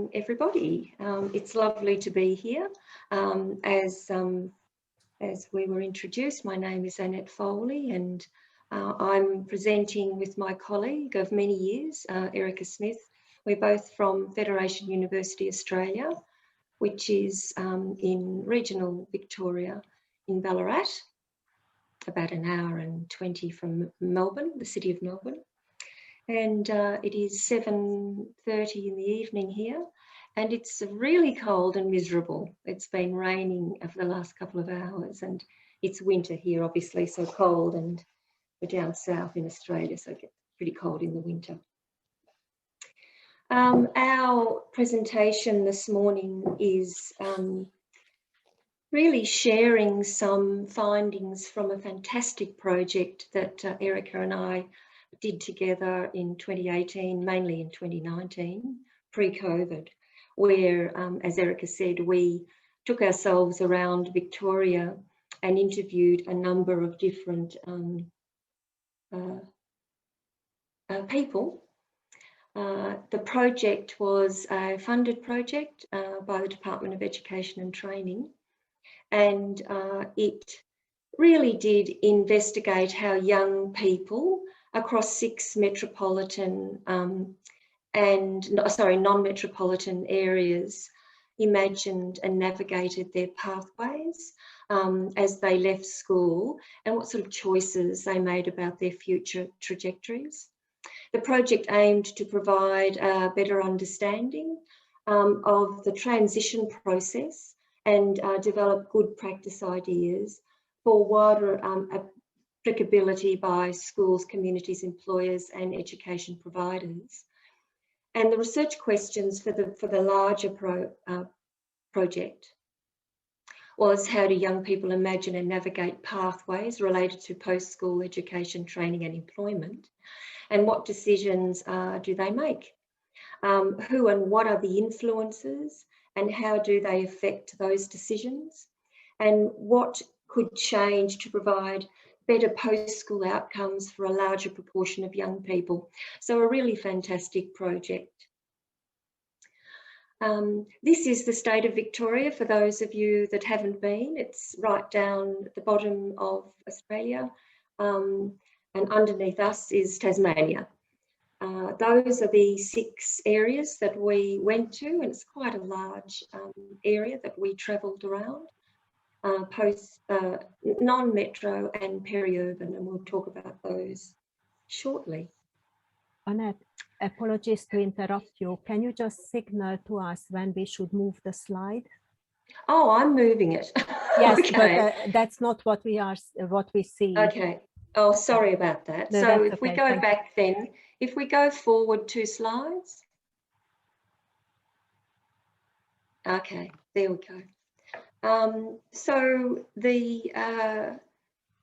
morning, everybody. It's lovely to be here. As we were introduced, my name is Annette Foley, and I'm presenting with my colleague of many years, Erica Smith. We're both from Federation University Australia, which is in regional Victoria in Ballarat, about an hour and 20 from Melbourne, the city of Melbourne. And it is 7:30 in the evening here, and it's really cold and miserable. It's been raining for the last couple of hours, and it's winter here, obviously, so cold, and we're down south in Australia, so it gets pretty cold in the winter. Our presentation this morning is really sharing some findings from a fantastic project that Erica and I did together in 2018, mainly in 2019, pre-COVID, where, as Erica said, we took ourselves around Victoria and interviewed a number of different people. The project was a funded project by the Department of Education and Training, and it really did investigate how young people across 6 metropolitan non-metropolitan areas imagined and navigated their pathways as they left school, and what sort of choices they made about their future trajectories. The project aimed to provide a better understanding of the transition process and develop good practice ideas for wider applicability by schools, communities, employers and education providers. And the research questions for the larger project was, how do young people imagine and navigate pathways related to post-school education, training and employment? And what decisions do they make? Who and what are the influences, and how do they affect those decisions? And what could change to provide better post-school outcomes for a larger proportion of young people? So a really fantastic project. This is the state of Victoria for those of you that haven't been. It's right down at the bottom of Australia, and underneath us is Tasmania. Those are the 6 areas that we went to, and it's quite a large area that we travelled around, non-metro and peri-urban, and we'll talk about those shortly. Annette, apologies to interrupt you. Can you just signal to us when we should move the slide? Oh, I'm moving it. Yes, okay. But that's not what we see. Okay. Oh, sorry about that. No, so if okay. we go back then, if we go forward 2 slides. Okay, there we go. So the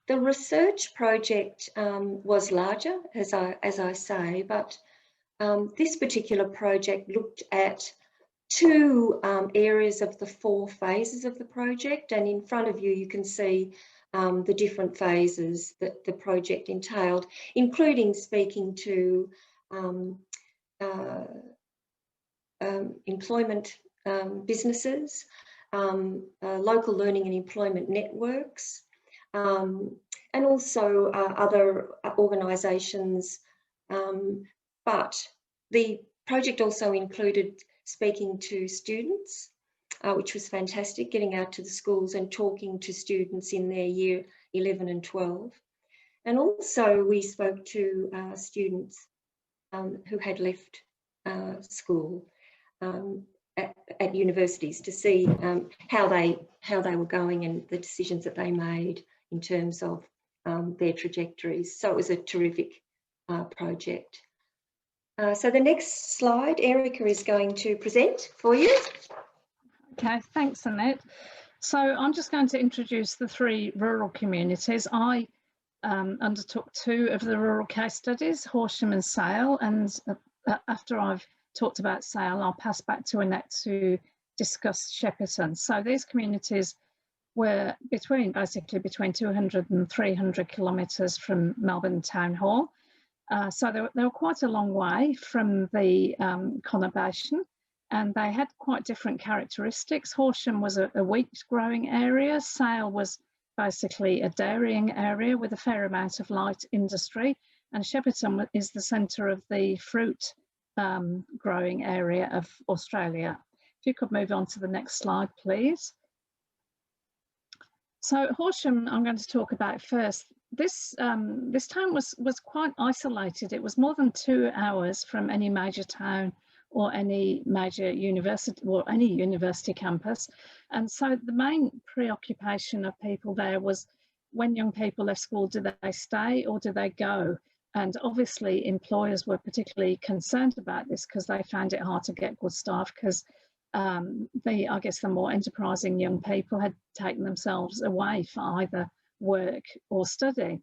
research project was larger, as I say, but this particular project looked at 2 areas of the 4 phases of the project, and in front of you, you can see the different phases that the project entailed, including speaking to employment businesses, local learning and employment networks, and also other organisations. But the project also included speaking to students, which was fantastic, getting out to the schools and talking to students in their year 11 and 12. And also we spoke to students who had left school at universities to see how they were going and the decisions that they made in terms of their trajectories. So it was a terrific project. So the next slide, Erica is going to present for you. Okay, thanks, Annette. So I'm just going to introduce the 3 rural communities. I undertook 2 of the rural case studies, Horsham and Sale, and after I've talked about Sale, I'll pass back to Annette to discuss Shepperton. So these communities were basically between 200 and 300 kilometres from Melbourne Town Hall. So they were quite a long way from the conurbation, and they had quite different characteristics. Horsham was a wheat growing area. Sale was basically a dairying area with a fair amount of light industry, and Shepparton is the centre of the fruit growing area of Australia. If you could move on to the next slide, please. So Horsham, I'm going to talk about first. This town was quite isolated. It was more than 2 hours from any major town or any major university or any university campus. And so the main preoccupation of people there was, when young people left school, do they stay or do they go? And obviously employers were particularly concerned about this because they found it hard to get good staff, because I guess the more enterprising young people had taken themselves away for either work or study.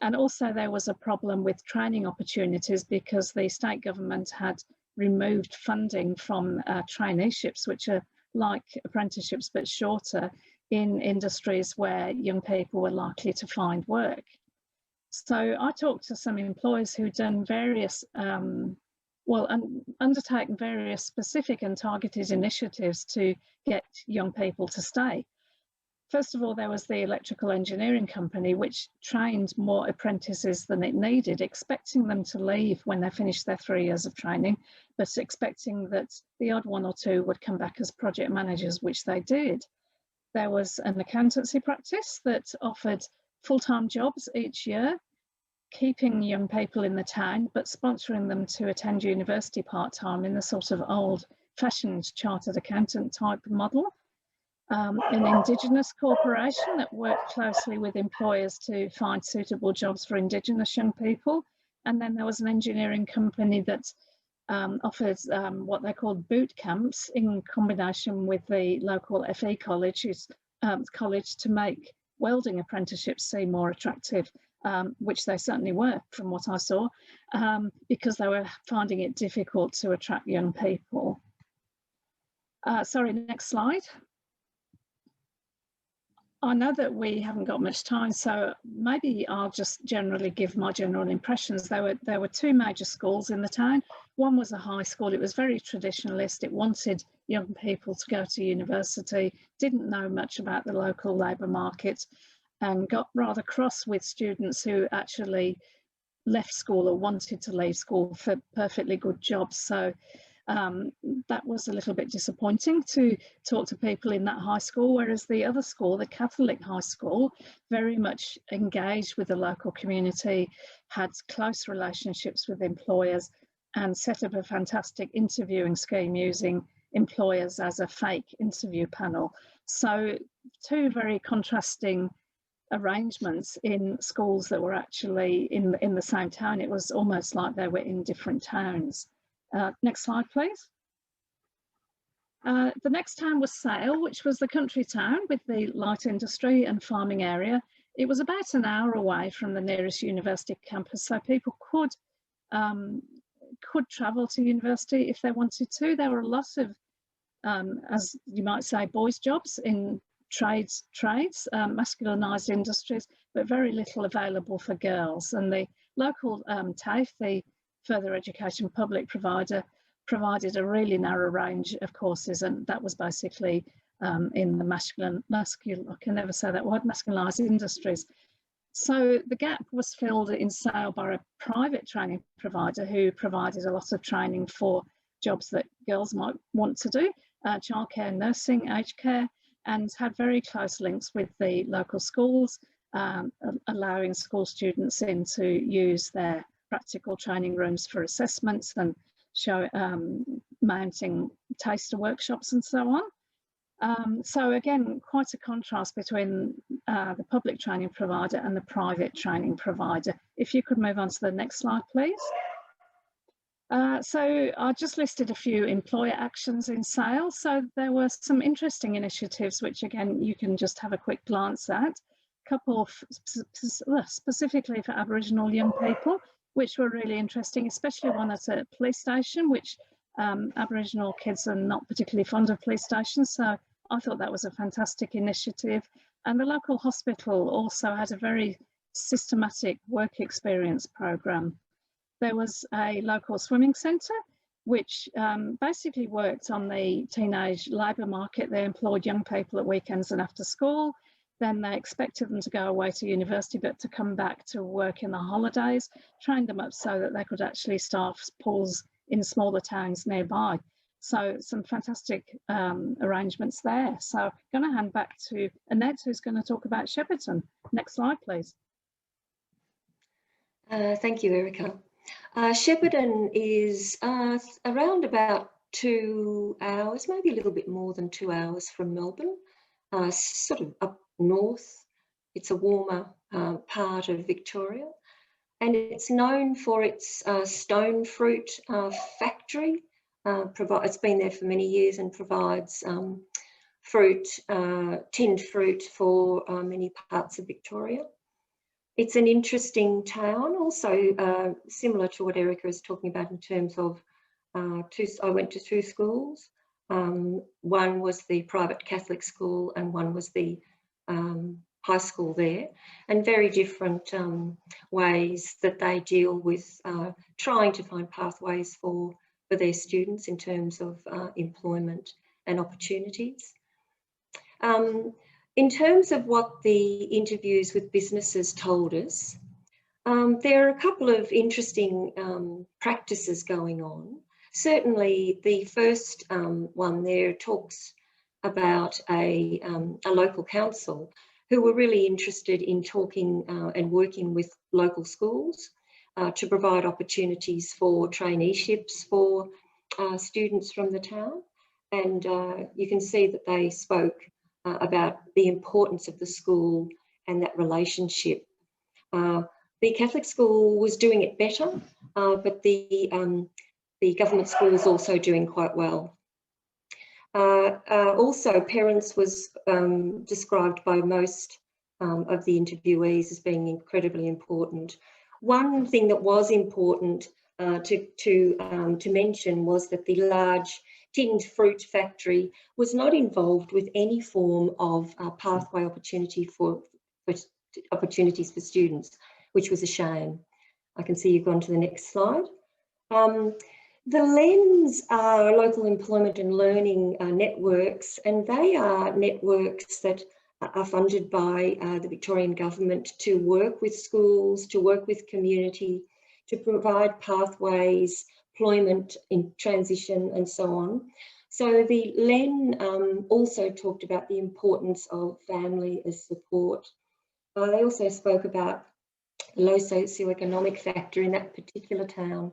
And also there was a problem with training opportunities because the state government had removed funding from traineeships, which are like apprenticeships but shorter, in industries where young people were likely to find work. So I talked to some employers who'd done various undertaken various specific and targeted initiatives to get young people to stay. First of all, there was the electrical engineering company, which trained more apprentices than it needed, expecting them to leave when they finished their 3 years of training, but expecting that the odd one or two would come back as project managers, which they did. There was an accountancy practice that offered full-time jobs each year, keeping young people in the town, but sponsoring them to attend university part-time in the sort of old-fashioned chartered accountant type model. An Indigenous corporation that worked closely with employers to find suitable jobs for Indigenous young people. And then there was an engineering company that offered what they called boot camps in combination with the local FE college to make welding apprenticeships seem more attractive, which they certainly were from what I saw, because they were finding it difficult to attract young people. Sorry, next slide. I know that we haven't got much time, so maybe I'll just generally give my general impressions. There were two major schools in the town. One was a high school. It was very traditionalist. It wanted young people to go to university, didn't know much about the local labour market, and got rather cross with students who actually left school or wanted to leave school for perfectly good jobs. So that was a little bit disappointing to talk to people in that high school, whereas the other school, the Catholic high school, very much engaged with the local community, had close relationships with employers, and set up a fantastic interviewing scheme using employers as a fake interview panel. So two very contrasting arrangements in schools that were actually in the same town. It was almost like they were in different towns. Next slide, please. The next town was Sale, which was the country town with the light industry and farming area. It was about an hour away from the nearest university campus, so people could travel to university if they wanted to. There were a lot of, as you might say, boys' jobs in trades, masculinized industries, but very little available for girls. And the local TAFE, the further education public provider, provided a really narrow range of courses, and that was basically in the I can never say that word, masculinized industries. So the gap was filled in Sale by a private training provider who provided a lot of training for jobs that girls might want to do, childcare, nursing, aged care, and had very close links with the local schools, allowing school students in to use their practical training rooms for assessments and mounting taster workshops and so on. So again, quite a contrast between the public training provider and the private training provider. If you could move on to the next slide, please. So I just listed a few employer actions in Sale. So there were some interesting initiatives, which again, you can just have a quick glance at. A couple specifically for Aboriginal young people, which were really interesting, especially one at a police station, which Aboriginal kids are not particularly fond of police stations. So I thought that was a fantastic initiative. And the local hospital also had a very systematic work experience programme. There was a local swimming centre which basically worked on the teenage labour market. They employed young people at weekends and after school. Then they expected them to go away to university, but to come back to work in the holidays, trained them up so that they could actually staff pools in smaller towns nearby. So some fantastic arrangements there. So I'm going to hand back to Annette, who's going to talk about Shepparton. Next slide, please. Thank you, Erica. Shepparton is around about 2 hours, maybe a little bit more than 2 hours from Melbourne, sort of up north. It's a warmer part of Victoria, and it's known for its stone fruit factory. It's been there for many years and provides fruit, tinned fruit for many parts of Victoria. It's an interesting town, also similar to what Erica is talking about in terms of I went to 2 schools. One was the private Catholic school and one was the high school there, and very different ways that they deal with trying to find pathways for their students in terms of employment and opportunities. In terms of what the interviews with businesses told us, there are a couple of interesting practices going on. Certainly the first one there talks about a local council who were really interested in talking and working with local schools to provide opportunities for traineeships for students from the town. And you can see that they spoke about the importance of the school and that relationship. The Catholic school was doing it better, but the government school was also doing quite well. Also, parents was described by most of the interviewees as being incredibly important. One thing that was important to mention was that the large tinned fruit factory was not involved with any form of pathway opportunities for students, which was a shame. I can see you've gone to the next slide. The LENS are local employment and learning networks, and they are networks that are funded by the Victorian government to work with schools, to work with community, to provide pathways, employment in transition and so on. So the LEN also talked about the importance of family as support. They also spoke about the low socioeconomic factor in that particular town,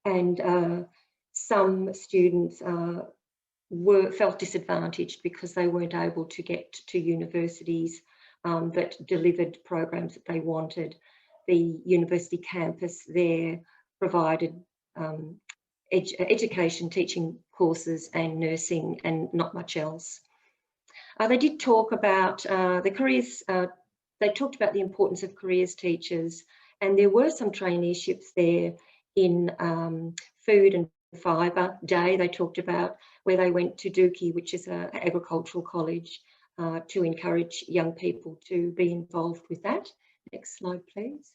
and some students felt disadvantaged because they weren't able to get to universities that delivered programs that they wanted. The university campus there provided education, teaching courses and nursing and not much else. They did talk about the careers, they talked about the importance of careers teachers, and there were some traineeships there in food and fibre day. They talked about where they went to Dookie, which is an agricultural college, to encourage young people to be involved with that. Next slide, please.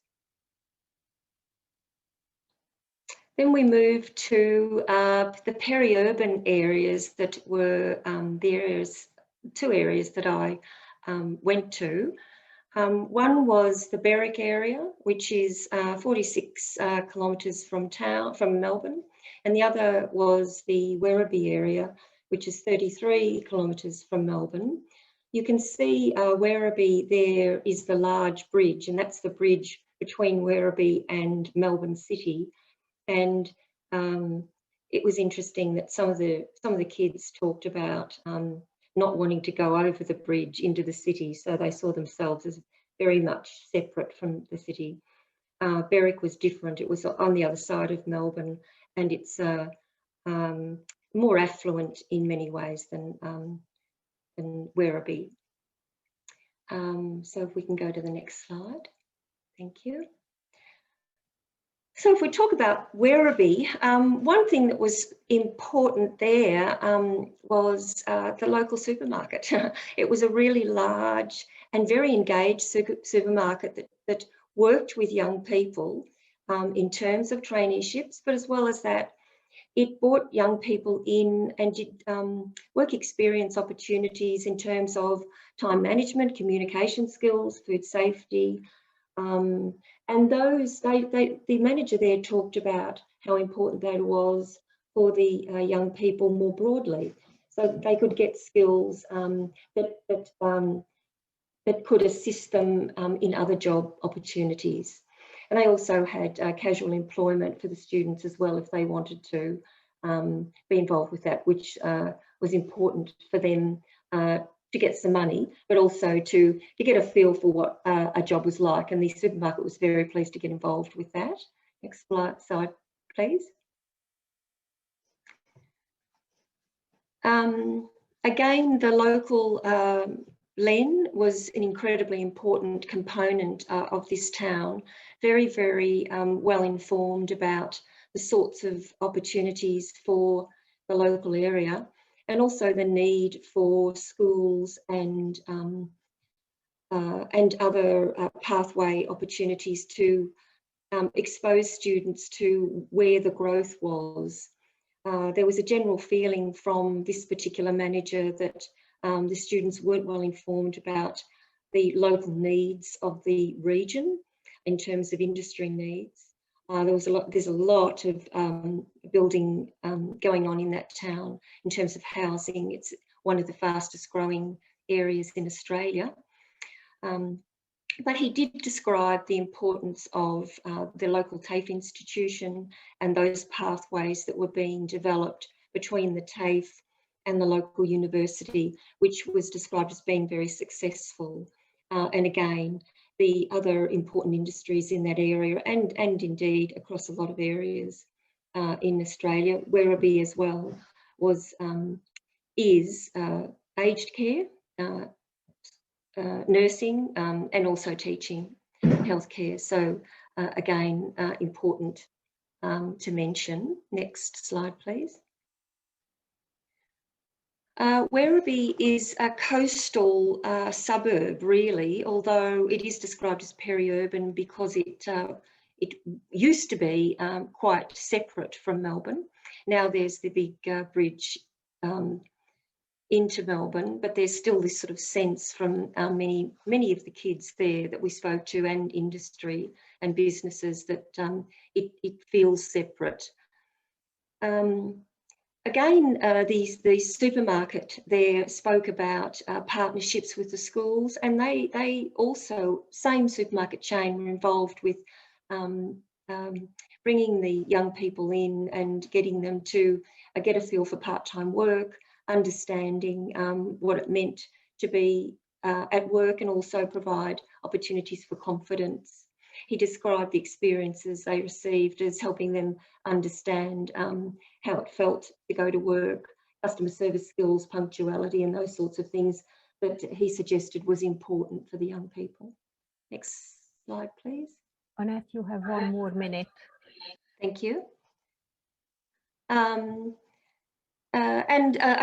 Then we move to the peri-urban areas that were two areas that I went to. One was the Berwick area, which is 46 kilometres from Melbourne, and the other was the Werribee area, which is 33 kilometres from Melbourne. You can see Werribee there is the large bridge, and that's the bridge between Werribee and Melbourne City. And it was interesting that some of the kids talked about not wanting to go over the bridge into the city, so they saw themselves as very much separate from the city. Berwick was different. It was on the other side of Melbourne, and it's more affluent in many ways than Werribee. So if we can go to the next slide. Thank you. So if we talk about Werribee, one thing that was important there was the local supermarket. It was a really large and very engaged supermarket that worked with young people in terms of traineeships, but as well as that, It brought young people in and did work experience opportunities in terms of time management, communication skills, food safety, and those, the manager there talked about how important that was for the young people more broadly, so that they could get skills that could assist them in other job opportunities. And they also had casual employment for the students as well if they wanted to be involved with that, which was important for them to get some money, but also to get a feel for what a job was like. And the supermarket was very pleased to get involved with that. Next slide, please. Again, the local Len was an incredibly important component of this town, very, very well informed about the sorts of opportunities for the local area, and also the need for schools and other pathway opportunities to expose students to where the growth was. There was a general feeling from this particular manager that the students weren't well informed about the local needs of the region in terms of industry needs. There's a lot of building going on in that town in terms of housing. It's one of the fastest growing areas in Australia. But he did describe the importance of the local TAFE institution and those pathways that were being developed between the TAFE and the local university, which was described as being very successful. And again, the other important industries in that area and indeed across a lot of areas in Australia, Werribee as well, is aged care, nursing, and also teaching healthcare. So again, important to mention. Next slide, please. Werribee is a coastal suburb, really, although it is described as peri-urban because it used to be quite separate from Melbourne. Now there's the big bridge into Melbourne, but there's still this sort of sense from many of the kids there that we spoke to, and industry and businesses, that it feels separate. Again, the supermarket there spoke about partnerships with the schools, and they also, same supermarket chain, were involved with bringing the young people in and getting them to get a feel for part-time work, understanding what it meant to be at work, and also provide opportunities for confidence. He described the experiences they received as helping them understand how it felt to go to work, customer service skills, punctuality, and those sorts of things that he suggested was important for the young people. Next slide, please. Annette, you have 1 more minute. Thank you.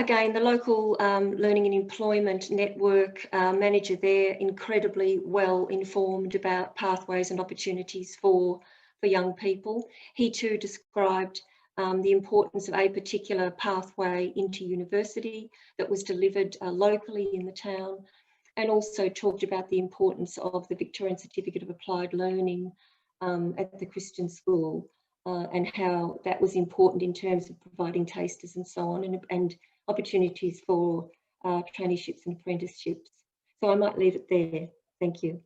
Again, the local learning and employment network manager there, incredibly well informed about pathways and opportunities for young people. He too described the importance of a particular pathway into university that was delivered locally in the town, and also talked about the importance of the Victorian Certificate of Applied Learning at the Christian school. And how that was important in terms of providing tasters and so on, and opportunities for traineeships and apprenticeships. So I might leave it there. Thank you.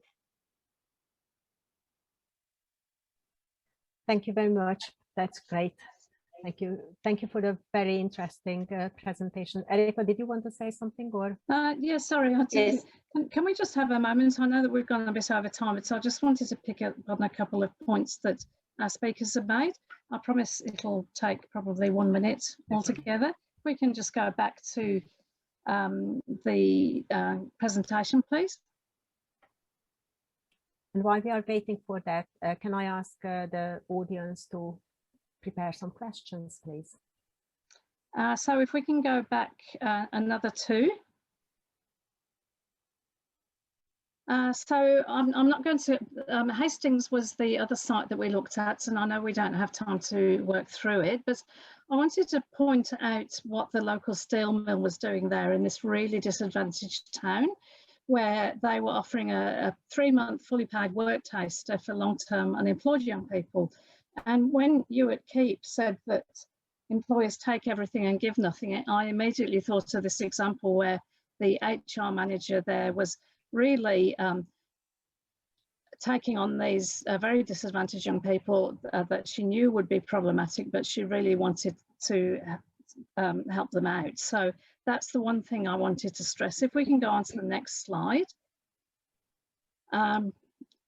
Thank you very much. That's great. Thank you. Thank you for the very interesting presentation. Erika, did you want to say something, or? Yeah, sorry. Yes. Can we just have a moment? I know that we've gone a bit over time, so I just wanted to pick up on a couple of points that our speakers have made. I promise it'll take probably 1 minute altogether. We can just go back to the presentation, please. And while we are waiting for that, can I ask the audience to prepare some questions, please? So if we can go back another 2. So I'm not going to, Hastings was the other site that we looked at, and I know we don't have time to work through it, but I wanted to point out what the local steel mill was doing there in this really disadvantaged town, where they were offering a 3-month fully paid work taster for long-term unemployed young people. And when you at Keep said that employers take everything and give nothing, I immediately thought of this example where the HR manager there was really taking on these very disadvantaged young people that she knew would be problematic, but she really wanted to help them out. So that's the one thing I wanted to stress. If we can go on to the next slide.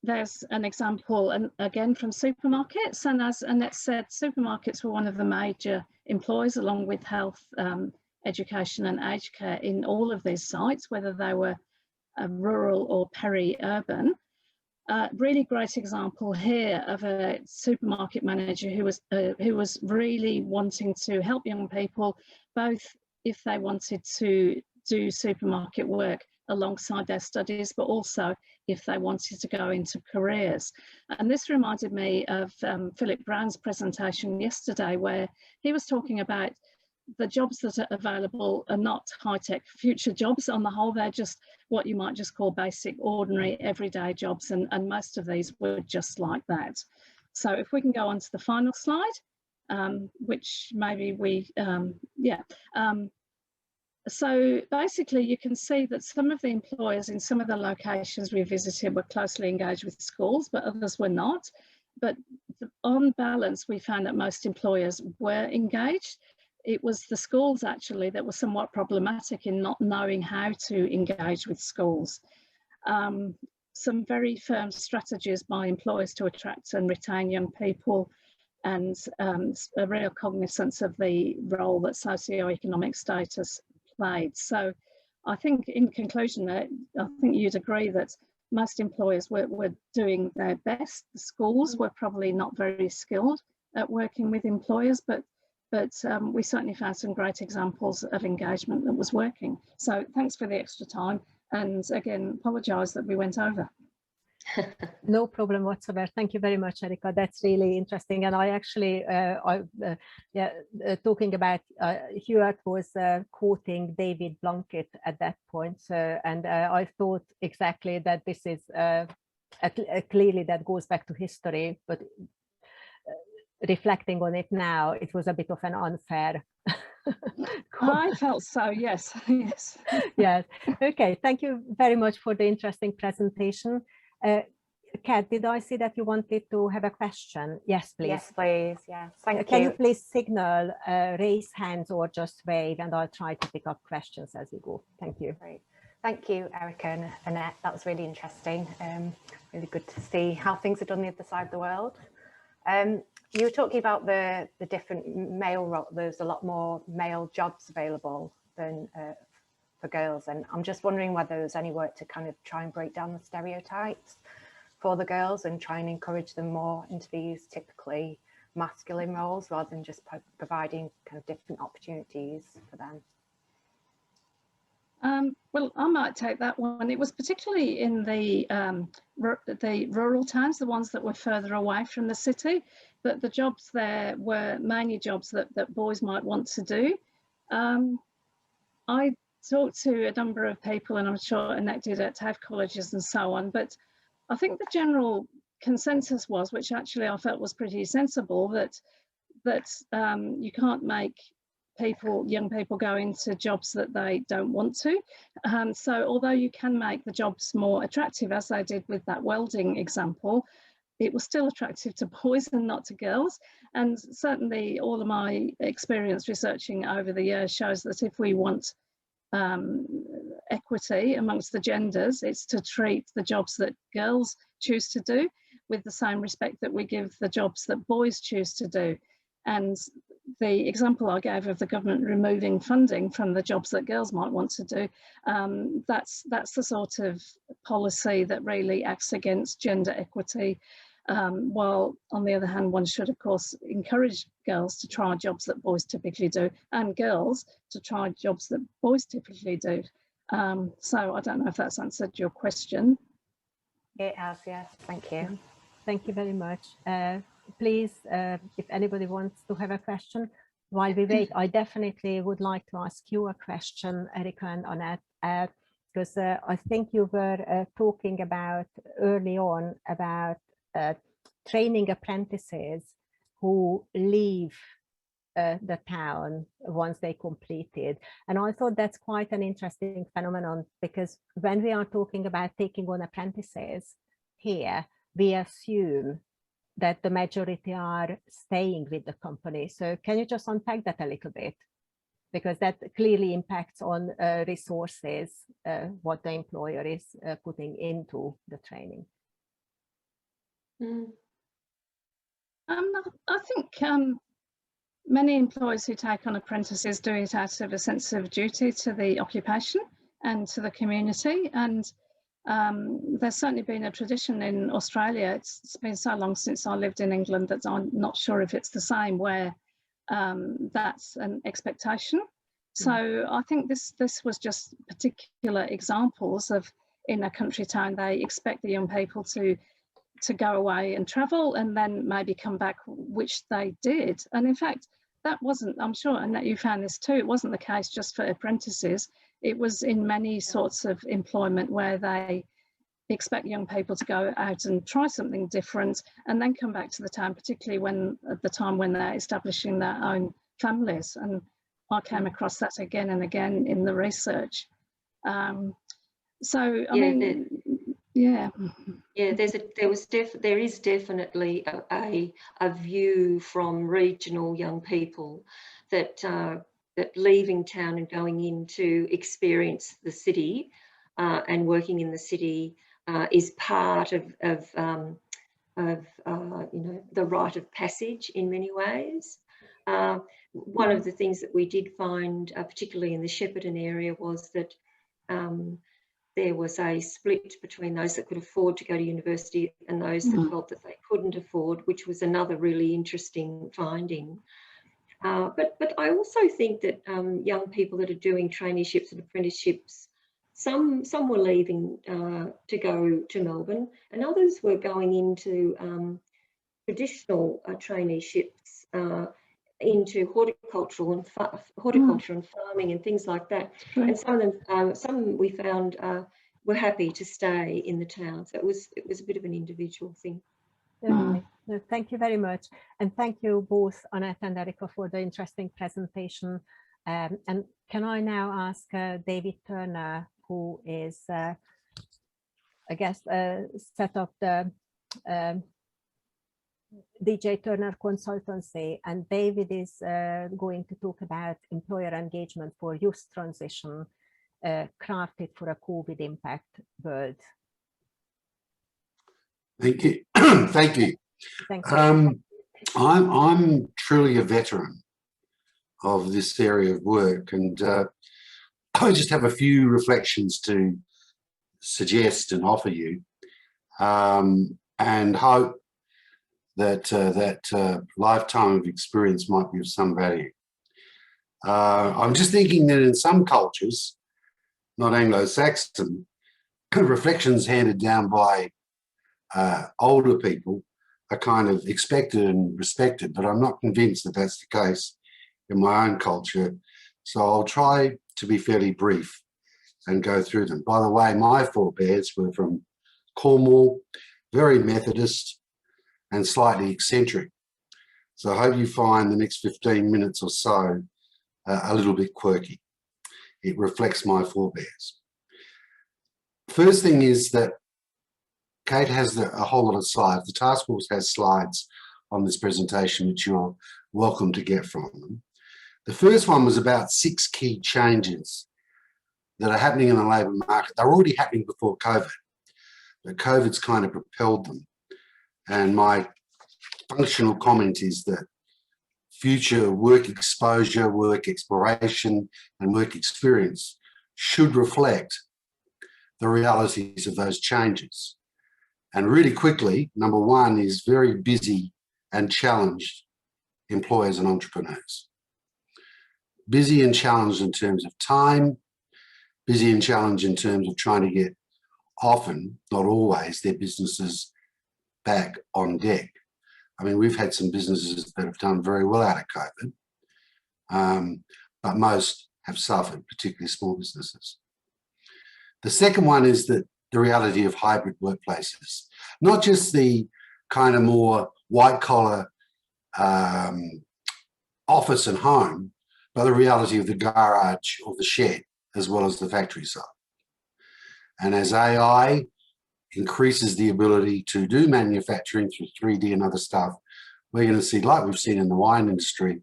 There's an example, and again from supermarkets, and as Annette said, supermarkets were one of the major employers, along with health, education and aged care in all of these sites, whether they were rural or peri-urban. Really great example here of a supermarket manager who was really wanting to help young people, both if they wanted to do supermarket work alongside their studies, but also if they wanted to go into careers. And this reminded me of Philip Brown's presentation yesterday, where he was talking about the jobs that are available are not high-tech future jobs. On the whole, they're just what you might just call basic, ordinary, everyday jobs, and most of these were just like that. So if we can go on to the final slide, which maybe we, so basically you can see that some of the employers in some of the locations we visited were closely engaged with schools, but others were not. But on balance, we found that most employers were engaged. It was the schools actually that were somewhat problematic in not knowing how to engage with schools. Some very firm strategies by employers to attract and retain young people, and a real cognizance of the role that socioeconomic status played. So I think in conclusion, I think you'd agree that most employers were doing their best. The schools were probably not very skilled at working with employers, but we certainly found some great examples of engagement that was working. So thanks for the extra time, and again, apologise that we went over. No problem whatsoever. Thank you very much, Erika. That's really interesting. And I actually, talking about, Hewitt was quoting David Blunkett at that point. And I thought exactly that this is clearly that goes back to history, but reflecting on it now, it was a bit of an unfair. I felt so, yes. Yes. Yes. Okay. Thank you very much for the interesting presentation. Kat, did I see that you wanted to have a question? Yes, please. Yes, please. Yes, thank you. Can you please signal, raise hands or just wave, and I'll try to pick up questions as we go. Thank you. Great. Thank you, Erika and Annette. That was really interesting. Really good to see how things are done on the other side of the world. You were talking about the different male, there's a lot more male jobs available than for girls, and I'm just wondering whether there's any work to kind of try and break down the stereotypes for the girls and try and encourage them more into these typically masculine roles rather than just providing kind of different opportunities for them. Well, I might take that one. It was particularly in the rural towns, the ones that were further away from the city, that the jobs there were mainly jobs that boys might want to do. I talked to a number of people, and I'm sure Annette did at TAFE colleges and so on, but I think the general consensus was, which actually I felt was pretty sensible, that you can't make young people go into jobs that they don't want to. So although you can make the jobs more attractive, as they did with that welding example, it was still attractive to boys and not to girls. And certainly all of my experience researching over the years shows that if we want equity amongst the genders, it's to treat the jobs that girls choose to do with the same respect that we give the jobs that boys choose to do. And the example I gave of the government removing funding from the jobs that girls might want to do, that's the sort of policy that really acts against gender equity, while on the other hand, one should of course encourage girls to try jobs that boys typically do, and girls to try jobs that boys typically do. So I don't know if that's answered your question. It has, yes. Thank you. Thank you very much. Please, if anybody wants to have a question, while we wait, I definitely would like to ask you a question, Erica and Annette, because I think you were talking about early on about training apprentices who leave the town once they completed. And I thought that's quite an interesting phenomenon, because when we are talking about taking on apprentices here, we assume that the majority are staying with the company. So can you just unpack that a little bit? Because that clearly impacts on resources, what the employer is putting into the training. I think many employers who take on apprentices do it out of a sense of duty to the occupation and to the community. And there's certainly been a tradition in Australia. It's been so long since I lived in England that I'm not sure if it's the same, where that's an expectation. So I think this was just particular examples of, in a country town, they expect the young people to go away and travel and then maybe come back, which they did. And in fact, that wasn't, I'm sure, Annette, you found this too, it wasn't the case just for apprentices. It was in many sorts of employment where they expect young people to go out and try something different and then come back to the town, particularly when at the time when they're establishing their own families. And I came across that again and again in the research. So, I mean, yeah. Yeah, there is definitely a view from regional young people that that leaving town and going in to experience the city and working in the city is part of you know, the rite of passage in many ways. One of the things that we did find, particularly in the Shepparton area, was that there was a split between those that could afford to go to university and those that felt that they couldn't afford, which was another really interesting finding. But I also think that young people that are doing traineeships and apprenticeships, some were leaving to go to Melbourne, and others were going into traditional traineeships into horticulture and farming and things like that. And some of them, some we found were happy to stay in the town. So it was a bit of an individual thing. Okay. No, thank you very much. And thank you both, Annette and Erica, for the interesting presentation. And can I now ask David Turner, who is, I guess, set up the DJ Turner Consultancy, and David is going to talk about employer engagement for youth transition, crafted for a COVID impact world. Thank you. Thank you. Thank you. I'm truly a veteran of this area of work, and I just have a few reflections to suggest and offer you, and hope that lifetime of experience might be of some value. I'm just thinking that in some cultures, not Anglo-Saxon, reflections handed down by older people are kind of expected and respected, but I'm not convinced that that's the case in my own culture. So I'll try to be fairly brief and go through them. By the way, my forebears were from Cornwall, very Methodist and slightly eccentric. So I hope you find the next 15 minutes or so a little bit quirky. It reflects my forebears. First thing is that Kate has a whole lot of slides. The task force has slides on this presentation, which you're welcome to get from them. The first one was about 6 key changes that are happening in the labour market. They're already happening before COVID, but COVID's kind of propelled them. And my functional comment is that future work exposure, work exploration, and work experience should reflect the realities of those changes. And really quickly, number one is very busy and challenged employers and entrepreneurs. Busy and challenged in terms of time, busy and challenged in terms of trying to get often, not always, their businesses back on deck. I mean, we've had some businesses that have done very well out of COVID, but most have suffered, particularly small businesses. The second one is that the reality of hybrid workplaces, not just the kind of more white collar office and home, but the reality of the garage or the shed, as well as the factory side. And as AI increases the ability to do manufacturing through 3D and other stuff, we're going to see, like we've seen in the wine industry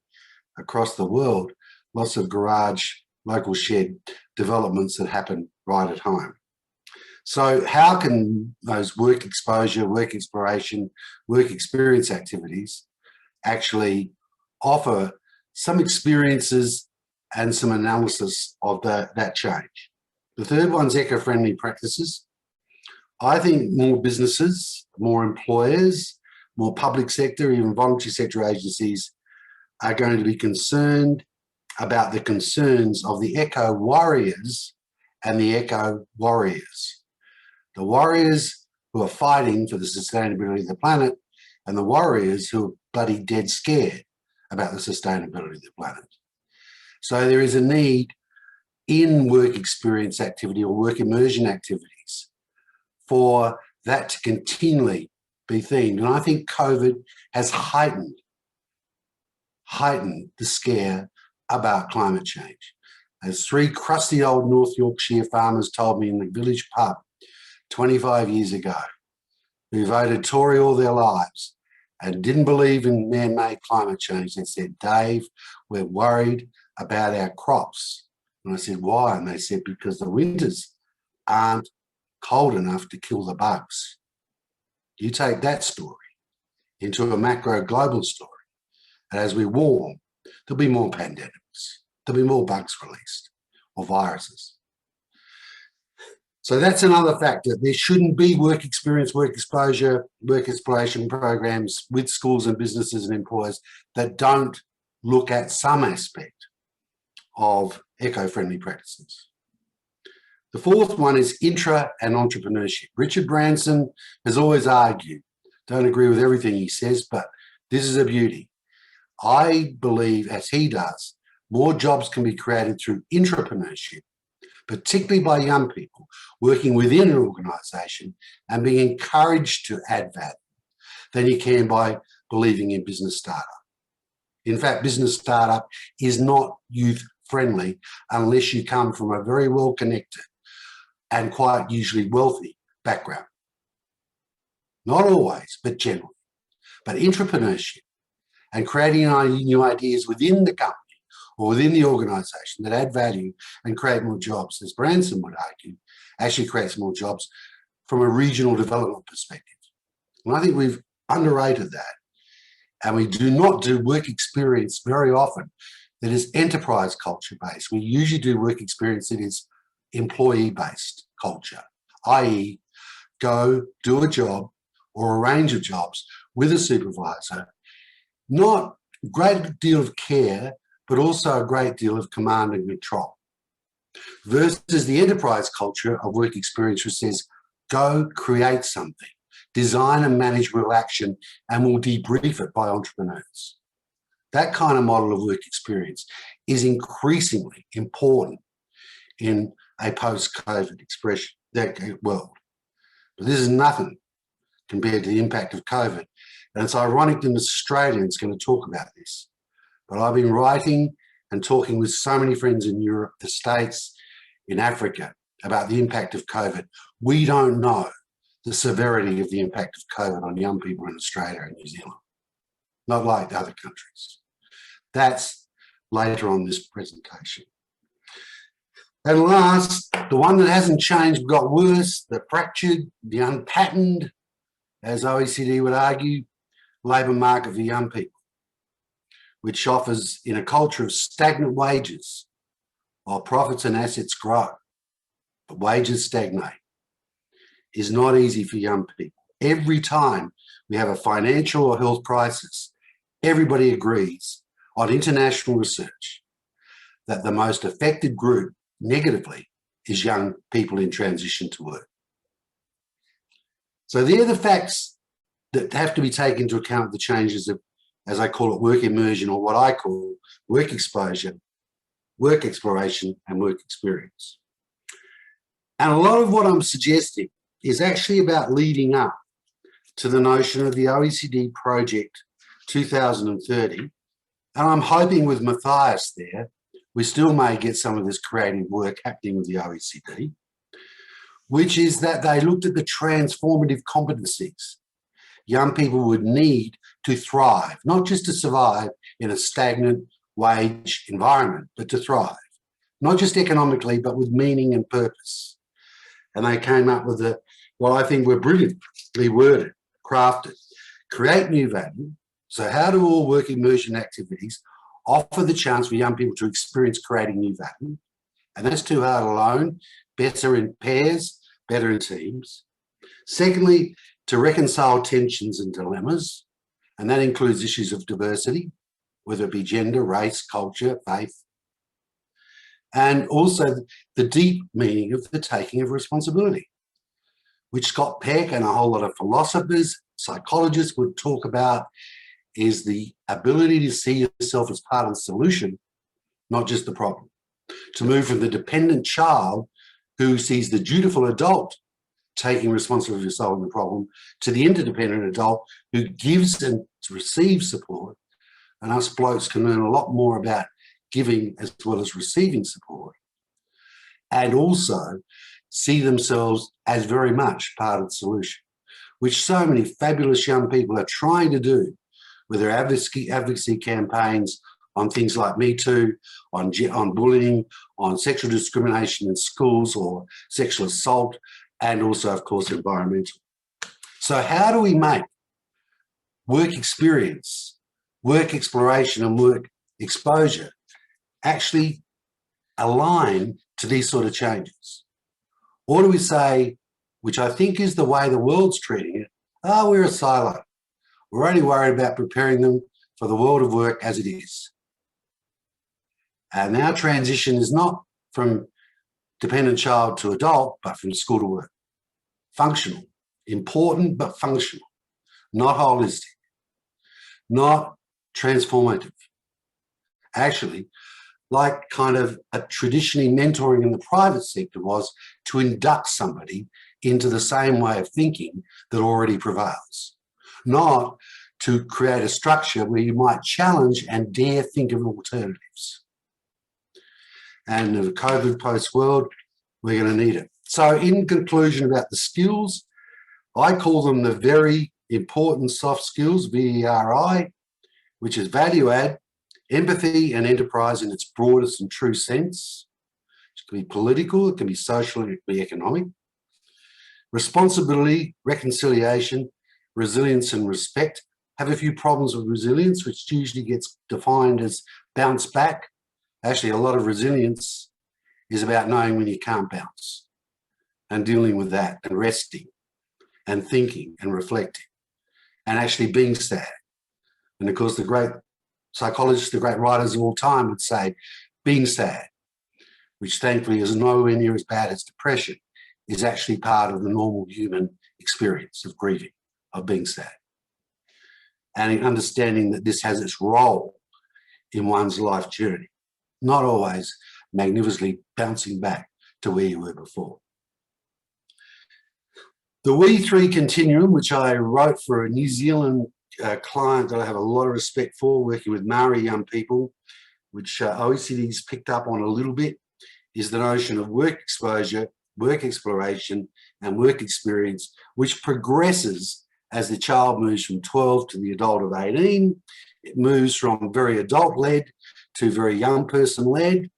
across the world, lots of garage, local shed developments that happen right at home. So how can those work exposure, work exploration, work experience activities actually offer some experiences and some analysis of that change? The third one's eco-friendly practices. I think more businesses, more employers, more public sector, even voluntary sector agencies are going to be concerned about the concerns of the eco-warriors and the eco-warriors. The warriors who are fighting for the sustainability of the planet, and the warriors who are bloody dead scared about the sustainability of the planet. So there is a need in work experience activity or work immersion activities for that to continually be themed. And I think COVID has heightened the scare about climate change. As 3 crusty old North Yorkshire farmers told me in the village pub 25 years ago, who voted Tory all their lives and didn't believe in man-made climate change, they said, Dave, we're worried about our crops. And I said, why? And they said, because the winters aren't cold enough to kill the bugs. You take that story into a macro global story, and as we warm, there'll be more pandemics, there'll be more bugs released or viruses. So that's another factor. There shouldn't be work experience, work exposure, work exploration programs with schools and businesses and employers that don't look at some aspect of eco-friendly practices. The fourth one is intra and entrepreneurship. Richard Branson has always argued, don't agree with everything he says, but this is a beauty. I believe, as he does, more jobs can be created through intrapreneurship, particularly by young people working within an organisation and being encouraged to add value, than you can by believing in business startup. In fact, business startup is not youth friendly unless you come from a very well connected and quite usually wealthy background. Not always, but generally. But entrepreneurship and creating new ideas within the company or within the organisation that add value and create more jobs, as Branson would argue, actually creates more jobs from a regional development perspective. And I think we've underrated that. And we do not do work experience very often that is enterprise culture based. We usually do work experience that is employee based culture, i.e. go do a job or a range of jobs with a supervisor, not a great deal of care, but also a great deal of command and control, versus the enterprise culture of work experience which says, go create something, design and manage real action, and we'll debrief it by entrepreneurs. That kind of model of work experience is increasingly important in a post-COVID expression, that world. But this is nothing compared to the impact of COVID. And it's ironic that an Australian's going to talk about this. But I've been writing and talking with so many friends in Europe, the States, in Africa, about the impact of COVID. We don't know the severity of the impact of COVID on young people in Australia and New Zealand, not like the other countries. That's later on this presentation. And last, the one that hasn't changed, got worse, the fractured, the unpatterned, as OECD would argue, labour market for young people, which offers, in a culture of stagnant wages, while profits and assets grow, but wages stagnate, is not easy for young people. Every time we have a financial or health crisis, everybody agrees on international research that the most affected group negatively is young people in transition to work. So they're the facts that have to be taken into account, the changes of, as I call it, work immersion, or what I call work exposure, work exploration, and work experience. And a lot of what I'm suggesting is actually about leading up to the notion of the OECD Project 2030. And I'm hoping with Matthias there, we still may get some of this creative work happening with the OECD, which is that they looked at the transformative competencies young people would need to thrive, not just to survive in a stagnant wage environment, but to thrive, not just economically, but with meaning and purpose. And they came up with what I think were brilliantly worded, crafted, create new value. So how do all work immersion activities offer the chance for young people to experience creating new value? And that's too hard alone, better in pairs, better in teams. Secondly, to reconcile tensions and dilemmas, and that includes issues of diversity, whether it be gender, race, culture, faith, and also the deep meaning of the taking of responsibility, which Scott Peck and a whole lot of philosophers, psychologists would talk about, is the ability to see yourself as part of the solution, not just the problem. To move from the dependent child who sees the dutiful adult taking responsibility for solving the problem to the interdependent adult who gives and receives support. And us blokes can learn a lot more about giving as well as receiving support, and also see themselves as very much part of the solution, which so many fabulous young people are trying to do with their advocacy campaigns on things like Me Too, on bullying, on sexual discrimination in schools or sexual assault, and also, of course, environmental. So how do we make work experience, work exploration, and work exposure actually align to these sort of changes? Or do we say, which I think is the way the world's treating it, oh, we're a silo. We're only worried about preparing them for the world of work as it is. And our transition is not from dependent child to adult, but from school to work. Functional, important but functional, not holistic, not transformative. Actually, like kind of a traditionally mentoring in the private sector was to induct somebody into the same way of thinking that already prevails, not to create a structure where you might challenge and dare think of alternatives. And in the COVID post-world, we're going to need it. So in conclusion about the skills, I call them the very important soft skills, VERI, which is value add, empathy and enterprise in its broadest and true sense. It can be political, it can be social, and it can be economic. Responsibility, reconciliation, resilience and respect. Have a few problems with resilience, which usually gets defined as bounce back. Actually, a lot of resilience is about knowing when you can't bounce and dealing with that and resting and thinking and reflecting and actually being sad. And of course, the great psychologists, the great writers of all time would say being sad, which thankfully is nowhere near as bad as depression, is actually part of the normal human experience of grieving, of being sad. And in understanding that this has its role in one's life journey, not always magnificently bouncing back to where you were before. The We3 Continuum, which I wrote for a New Zealand client that I have a lot of respect for, working with Maori young people, which OECD's picked up on a little bit, is the notion of work exposure, work exploration, and work experience, which progresses as the child moves from 12 to the adult of 18. It moves from very adult-led to very young person-led.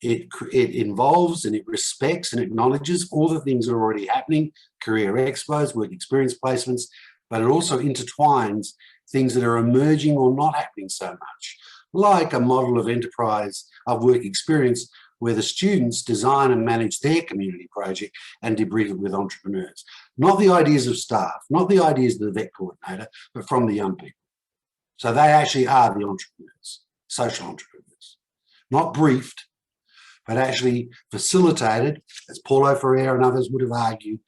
It involves and it respects and acknowledges all the things that are already happening, career expos, work experience placements, but it also intertwines things that are emerging or not happening so much, like a model of enterprise of work experience where the students design and manage their community project and debrief it with entrepreneurs. Not the ideas of staff, not the ideas of the vet coordinator, but from the young people. So they actually are the entrepreneurs, social entrepreneurs, not briefed, but actually facilitated, as Paulo Freire and others would have argued,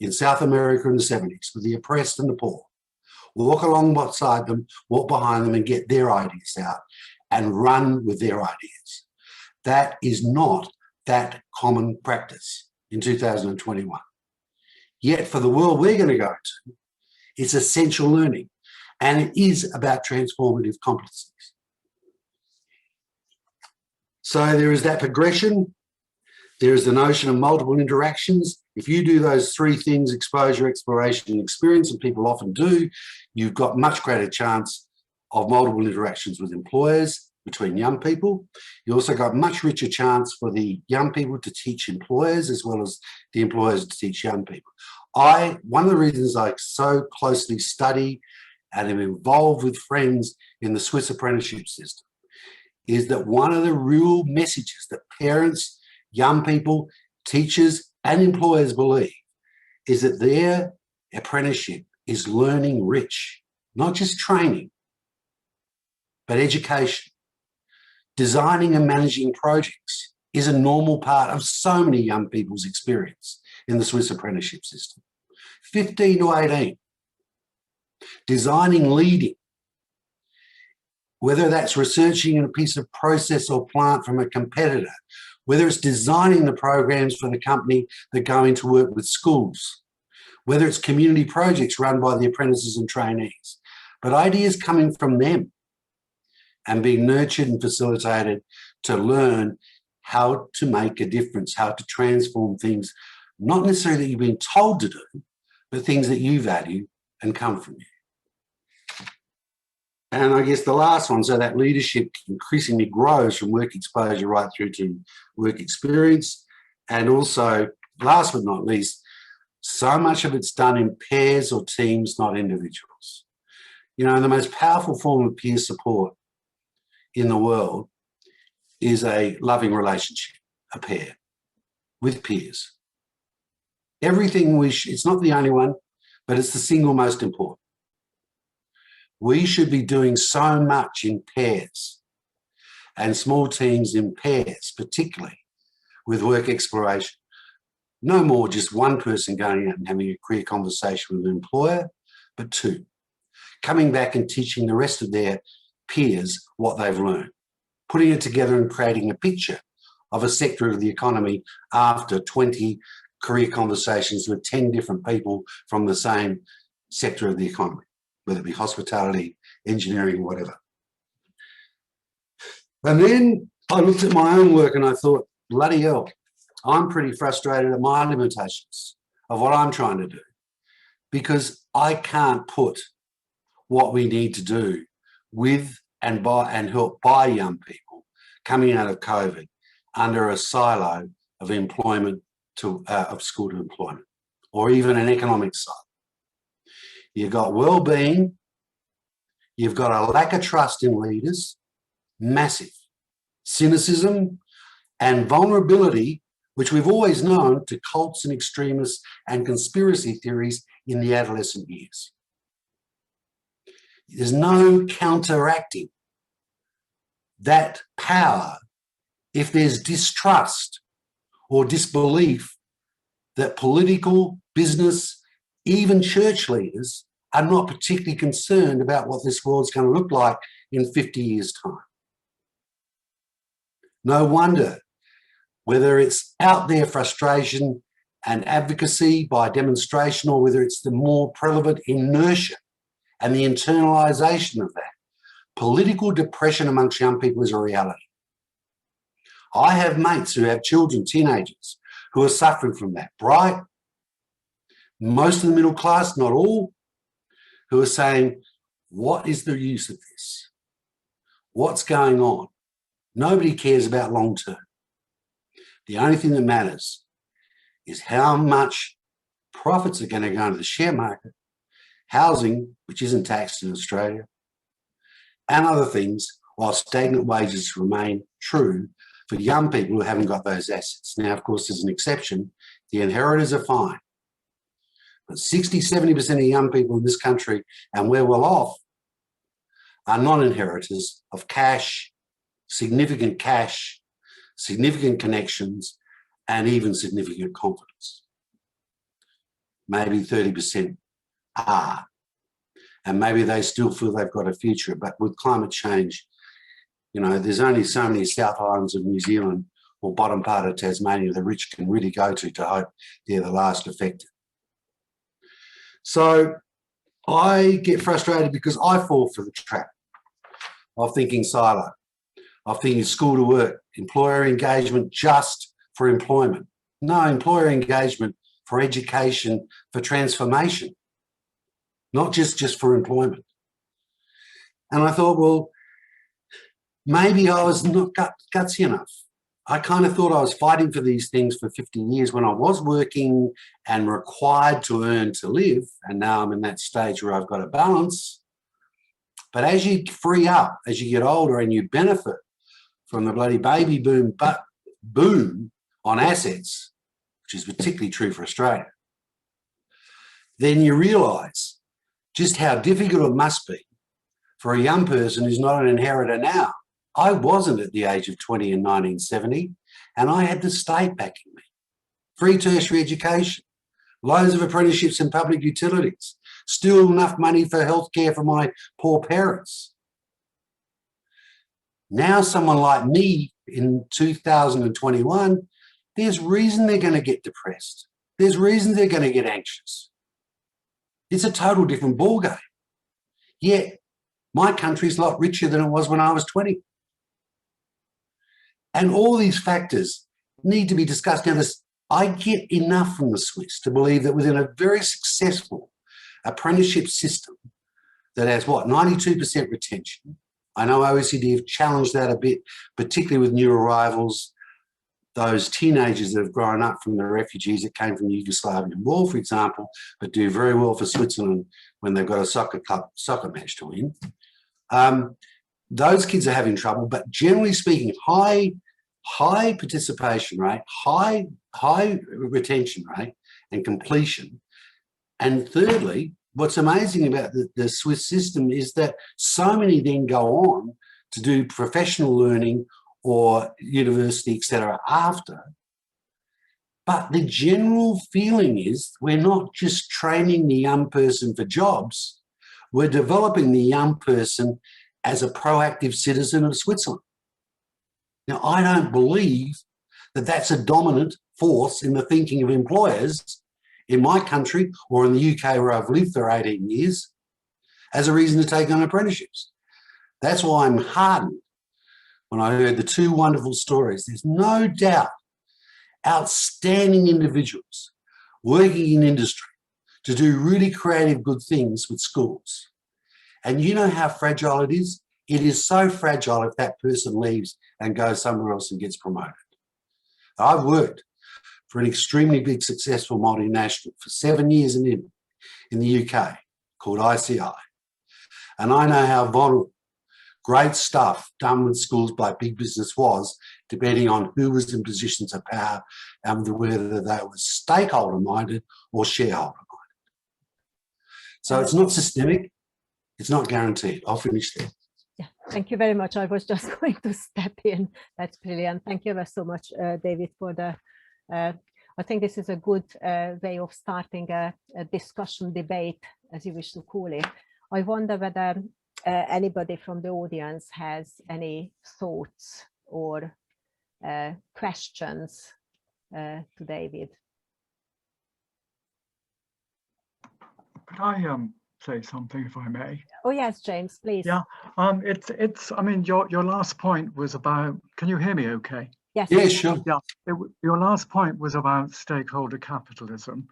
in South America in the 70s with the oppressed and the poor. Walk alongside them, walk behind them and get their ideas out and run with their ideas. That is not that common practice in 2021. Yet for the world we're going to go to, it's essential learning, and it is about transformative competencies. So there is that progression. There is the notion of multiple interactions. If you do those three things, exposure, exploration, and experience, and people often do, you've got much greater chance of multiple interactions with employers, between young people. You also got much richer chance for the young people to teach employers as well as the employers to teach young people. One of the reasons I so closely study and am involved with friends in the Swiss apprenticeship system is that one of the real messages that parents, young people, teachers and employers believe is that their apprenticeship is learning rich, not just training, but education. Designing and managing projects is a normal part of so many young people's experience in the Swiss apprenticeship system. 15 to 18. Designing, leading, whether that's researching a piece of process or plant from a competitor, whether it's designing the programs for the company that go into work with schools, whether it's community projects run by the apprentices and trainees, but ideas coming from them and being nurtured and facilitated to learn how to make a difference, how to transform things, not necessarily that you've been told to do, but things that you value and come from you. And I guess the last one, so that leadership increasingly grows from work exposure right through to work experience. And also, last but not least, so much of it's done in pairs or teams, not individuals. You know, the most powerful form of peer support in the world is a loving relationship, a pair with peers. Everything it's not the only one, but it's the single most important. We should be doing so much in pairs and small teams in pairs, particularly with work exploration. No more just one person going out and having a career conversation with an employer, but two, coming back and teaching the rest of their peers what they've learned, putting it together and creating a picture of a sector of the economy after 20 career conversations with 10 different people from the same sector of the economy, whether it be hospitality, engineering, whatever. And then I looked at my own work and I thought, bloody hell, I'm pretty frustrated at my limitations of what I'm trying to do, because I can't put what we need to do with and by and help by young people coming out of COVID under a silo of employment to of school to employment, or even an economic silo. You've got well-being, you've got a lack of trust in leaders, massive cynicism and vulnerability, which we've always known, to cults and extremists and conspiracy theories in the adolescent years. There's no counteracting that power if there's distrust or disbelief that political, business, even church leaders are not particularly concerned about what this world's going to look like in 50 years' time. No wonder, whether it's out there frustration and advocacy by demonstration, or whether it's the more prevalent inertia and the internalisation of that, political depression amongst young people is a reality. I have mates who have children, teenagers, who are suffering from that. Bright, most of the middle class, not all, who are saying, what is the use of this? What's going on? Nobody cares about long term. The only thing that matters is how much profits are going to go into the share market, housing, which isn't taxed in Australia, and other things, while stagnant wages remain true for young people who haven't got those assets. Now, of course, there's an exception. The inheritors are fine. But 60-70% of young people in this country, and we're well off, are non-inheritors of cash, significant connections, and even significant confidence. maybe 30% are. And maybe they still feel they've got a future. But with climate change, you know, there's only so many South Islands of New Zealand or bottom part of Tasmania the rich can really go to hope they're the last affected. So I get frustrated because I fall for the trap of thinking silo, of thinking school to work, employer engagement just for employment. No, employer engagement for education, for transformation, not just for employment. And I thought, well, maybe I was not gutsy enough. I kind of thought I was fighting for these things for 50 years when I was working and required to earn to live. And now I'm in that stage where I've got a balance. But as you free up, as you get older and you benefit from the bloody baby boom on assets, which is particularly true for Australia, then you realise just how difficult it must be for a young person who's not an inheritor now. I wasn't at the age of 20 in 1970, and I had the state backing me. Free tertiary education, loads of apprenticeships in public utilities, still enough money for healthcare for my poor parents. Now someone like me in 2021, there's reason they're going to get depressed. There's reason they're going to get anxious. It's a total different ballgame. Yet my country's a lot richer than it was when I was 20. And all these factors need to be discussed. Now, I get enough from the Swiss to believe that within a very successful apprenticeship system that has, 92% retention. I know OECD have challenged that a bit, particularly with new arrivals, those teenagers that have grown up from the refugees that came from the Yugoslavian war, for example, but do very well for Switzerland when they've got a soccer match to win. Those kids are having trouble, but generally speaking, high participation rate, high retention rate and completion. And thirdly, what's amazing about the Swiss system is that so many then go on to do professional learning or university, etc. after. But the general feeling is we're not just training the young person for jobs, we're developing the young person as a proactive citizen of Switzerland. Now, I don't believe that that's a dominant force in the thinking of employers in my country or in the UK where I've lived for 18 years as a reason to take on apprenticeships. That's why I'm heartened when I heard the two wonderful stories. There's no doubt outstanding individuals working in industry to do really creative, good things with schools. And you know how fragile it is? It is so fragile if that person leaves and goes somewhere else and gets promoted. I've worked for an extremely big, successful multinational for 7 years in the UK called ICI. And I know how vulnerable great stuff done with schools by big business was, depending on who was in positions of power and whether they were stakeholder-minded or shareholder-minded. So it's not systemic, it's not guaranteed. I'll finish there. Yeah, thank you very much. I was just going to step in. That's brilliant. Thank you so much, David, for the, I think this is a good way of starting a discussion, debate, as you wish to call it. I wonder whether anybody from the audience has any thoughts or questions to David. Could I say something, if I may? Oh yes, James, please. Yeah, it's. I mean, your last point was about. Can you hear me? Okay. Yes. Yeah, sure. Yeah, your last point was about stakeholder capitalism,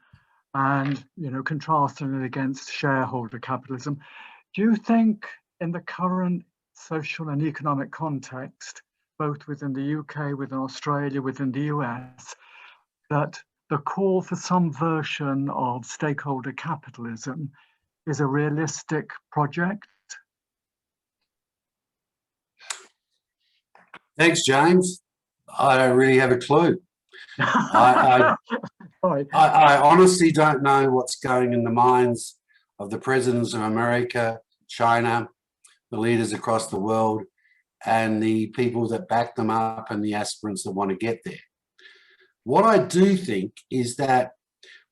and contrasting it against shareholder capitalism. Do you think, in the current social and economic context, both within the UK, within Australia, within the US, that the call for some version of stakeholder capitalism is a realistic project? Thanks, James. I don't really have a clue. I honestly don't know what's going in the minds of the presidents of America, China, the leaders across the world, and the people that back them up and the aspirants that want to get there. What I do think is that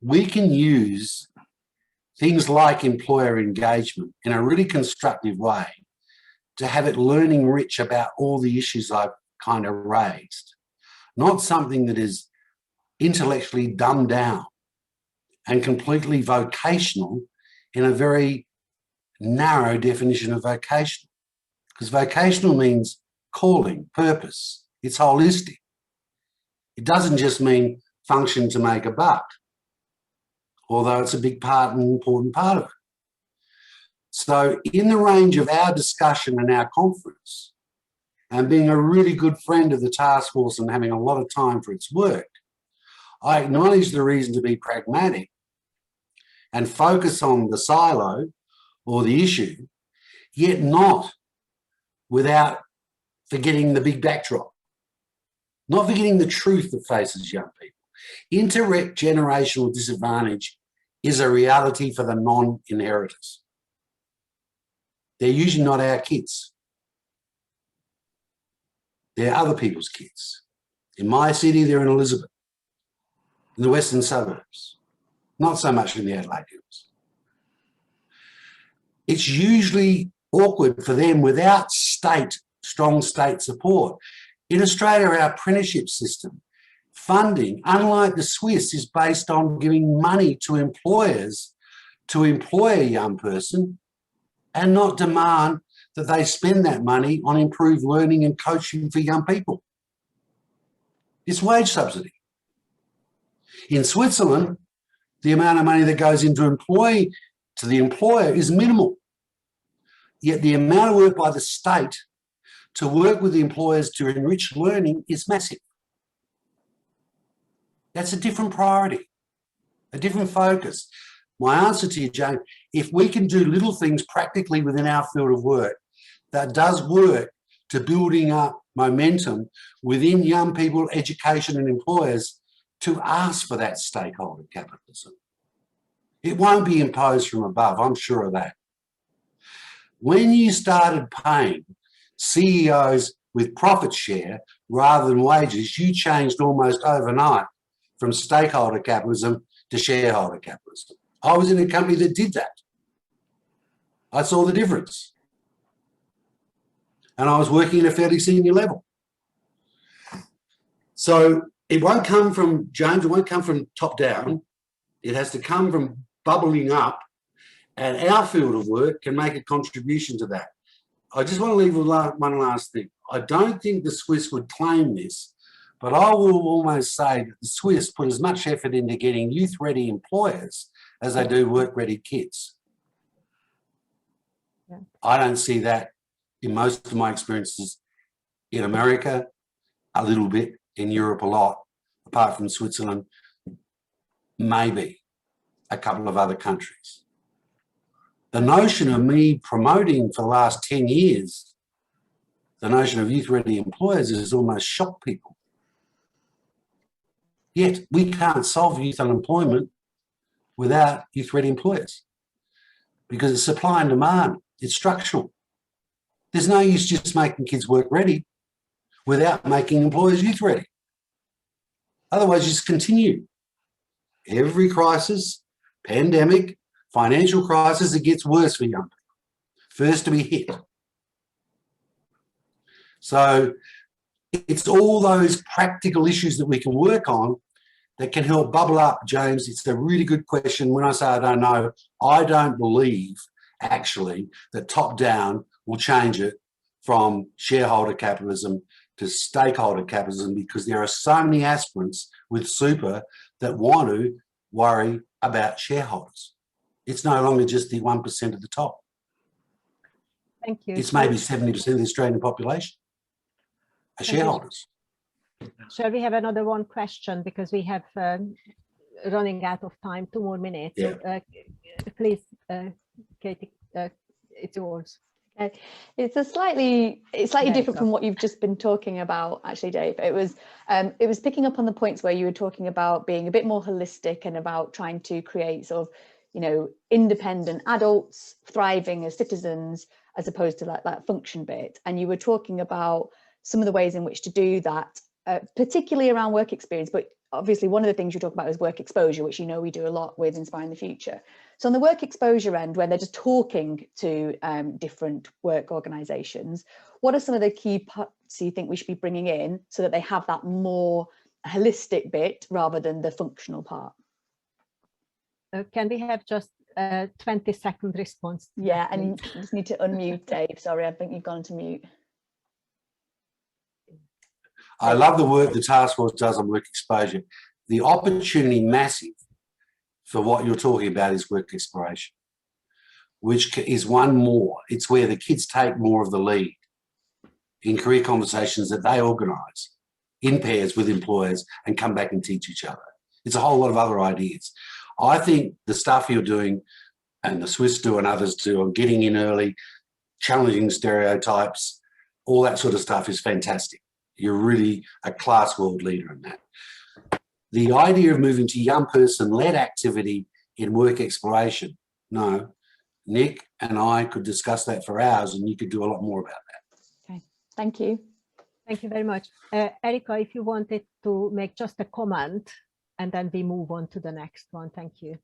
we can use things like employer engagement in a really constructive way to have it learning rich about all the issues I've kind of raised, not something that is intellectually dumbed down and completely vocational in a very narrow definition of vocational. Because vocational means calling, purpose. It's holistic. It doesn't just mean function to make a buck, although it's a big part and important part of it. So in the range of our discussion and our conference, and being a really good friend of the task force and having a lot of time for its work, I acknowledge the reason to be pragmatic and focus on the silo or the issue, yet not without forgetting the big backdrop, not forgetting the truth that faces young people. Intergenerational disadvantage is a reality for the non-inheritors. They're usually not our kids. They're other people's kids. In my city, they're in Elizabeth, in the western suburbs, not so much in the Adelaide Hills. It's usually awkward for them without strong state support. In Australia, our apprenticeship system, funding, unlike the Swiss, is based on giving money to employers to employ a young person and not demand that they spend that money on improved learning and coaching for young people. It's wage subsidy. In Switzerland, the amount of money that goes into the employer is minimal. Yet the amount of work by the state to work with the employers to enrich learning is massive. That's a different priority, a different focus. My answer to you, Jane, if we can do little things practically within our field of work that does work to building up momentum within young people, education and employers to ask for that stakeholder capitalism. It won't be imposed from above, I'm sure of that. When you started paying CEOs with profit share rather than wages, you changed almost overnight from stakeholder capitalism to shareholder capitalism. I was in a company that did that. I saw the difference. And I was working at a fairly senior level. So it won't come from, James, it won't come from top down. It has to come from bubbling up, and our field of work can make a contribution to that. I just want to leave with one last thing. I don't think the Swiss would claim this, but I will almost say that the Swiss put as much effort into getting youth-ready employers as they do work-ready kids. Yeah. I don't see that in most of my experiences in America, a little bit, in Europe a lot, apart from Switzerland, maybe a couple of other countries. The notion of me promoting for the last 10 years, the notion of youth-ready employers has almost shocked people. Yet we can't solve youth unemployment without youth-ready employers because it's supply and demand, it's structural. There's no use just making kids work ready without making employers youth ready. Otherwise, you just continue. Every crisis, pandemic, financial crisis, it gets worse for young people. First to be hit. So it's all those practical issues that we can work on that can help bubble up, James. It's a really good question. When I say I don't know, I don't believe actually that top down will change it from shareholder capitalism to stakeholder capitalism, because there are so many aspirants with super that want to worry about shareholders. It's no longer just the 1% at the top. Thank you. It's maybe 70% of the Australian population are shareholders. Shall we have another one question, because we have running out of time, 2 more minutes. Yeah. So, please, Katie, it's yours. Okay. It's slightly different from what you've just been talking about, actually, Dave. It was picking up on the points where you were talking about being a bit more holistic and about trying to create sort of, independent adults thriving as citizens, as opposed to like that function bit. And you were talking about some of the ways in which to do that, particularly around work experience, but obviously one of the things you talk about is work exposure, which we do a lot with Inspiring the Future. So on the work exposure end, when they're just talking to different work organisations, what are some of the key parts you think we should be bringing in so that they have that more holistic bit rather than the functional part? Can we have just a 20-second response? Yeah, and you just need to unmute Dave. Sorry, I think you've gone to mute. I love the work the task force does on work exposure. The opportunity massive for what you're talking about is work exploration, which is one more. It's where the kids take more of the lead in career conversations that they organise in pairs with employers and come back and teach each other. It's a whole lot of other ideas. I think the stuff you're doing, and the Swiss do and others do, on getting in early, challenging stereotypes, all that sort of stuff is fantastic. You're really a class world leader in that. The idea of moving to young person-led activity in work exploration, no, Nick and I could discuss that for hours and you could do a lot more about that. Okay, thank you. Thank you very much. Erica, if you wanted to make just a comment and then we move on to the next one. Thank you.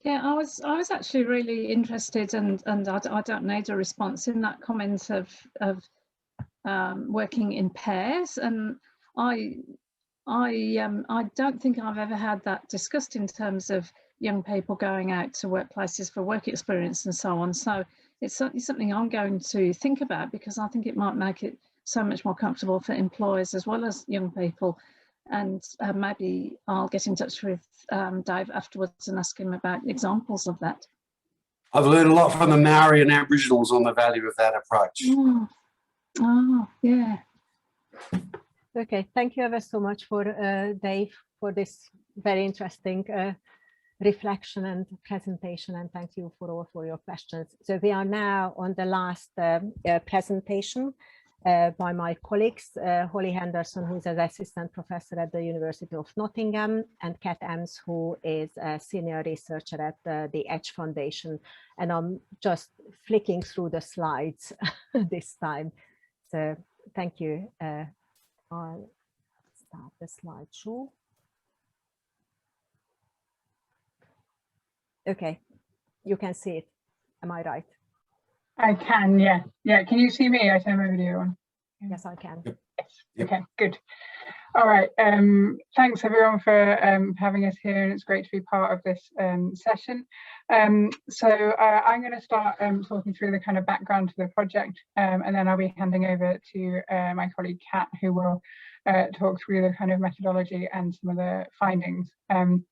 Yeah, I was actually really interested, and I don't need a response in that comment of working in pairs, and I don't think I've ever had that discussed in terms of young people going out to workplaces for work experience and so on. So it's certainly something I'm going to think about, because I think it might make it so much more comfortable for employers as well as young people. And maybe I'll get in touch with Dave afterwards and ask him about examples of that. I've learned a lot from the Maori and Aboriginals on the value of that approach. Oh, yeah. Okay, thank you ever so much for Dave for this very interesting reflection and presentation, and thank you for all for your questions. So we are now on the last presentation by my colleagues, Holly Henderson, who is an assistant professor at the University of Nottingham, and Kat Emms, who is a senior researcher at the Edge Foundation. And I'm just flicking through the slides this time. So thank you. I'll start the slideshow. Okay, you can see it. Am I right? I can, yeah. Yeah, can you see me? I turn my video on. Yes, I can. Yep. Yep. Okay, good. All right, thanks everyone for having us here, and it's great to be part of this session. So I'm going to start talking through the kind of background to the project, and then I'll be handing over to my colleague Kat, who will talk through the kind of methodology and some of the findings. So I'm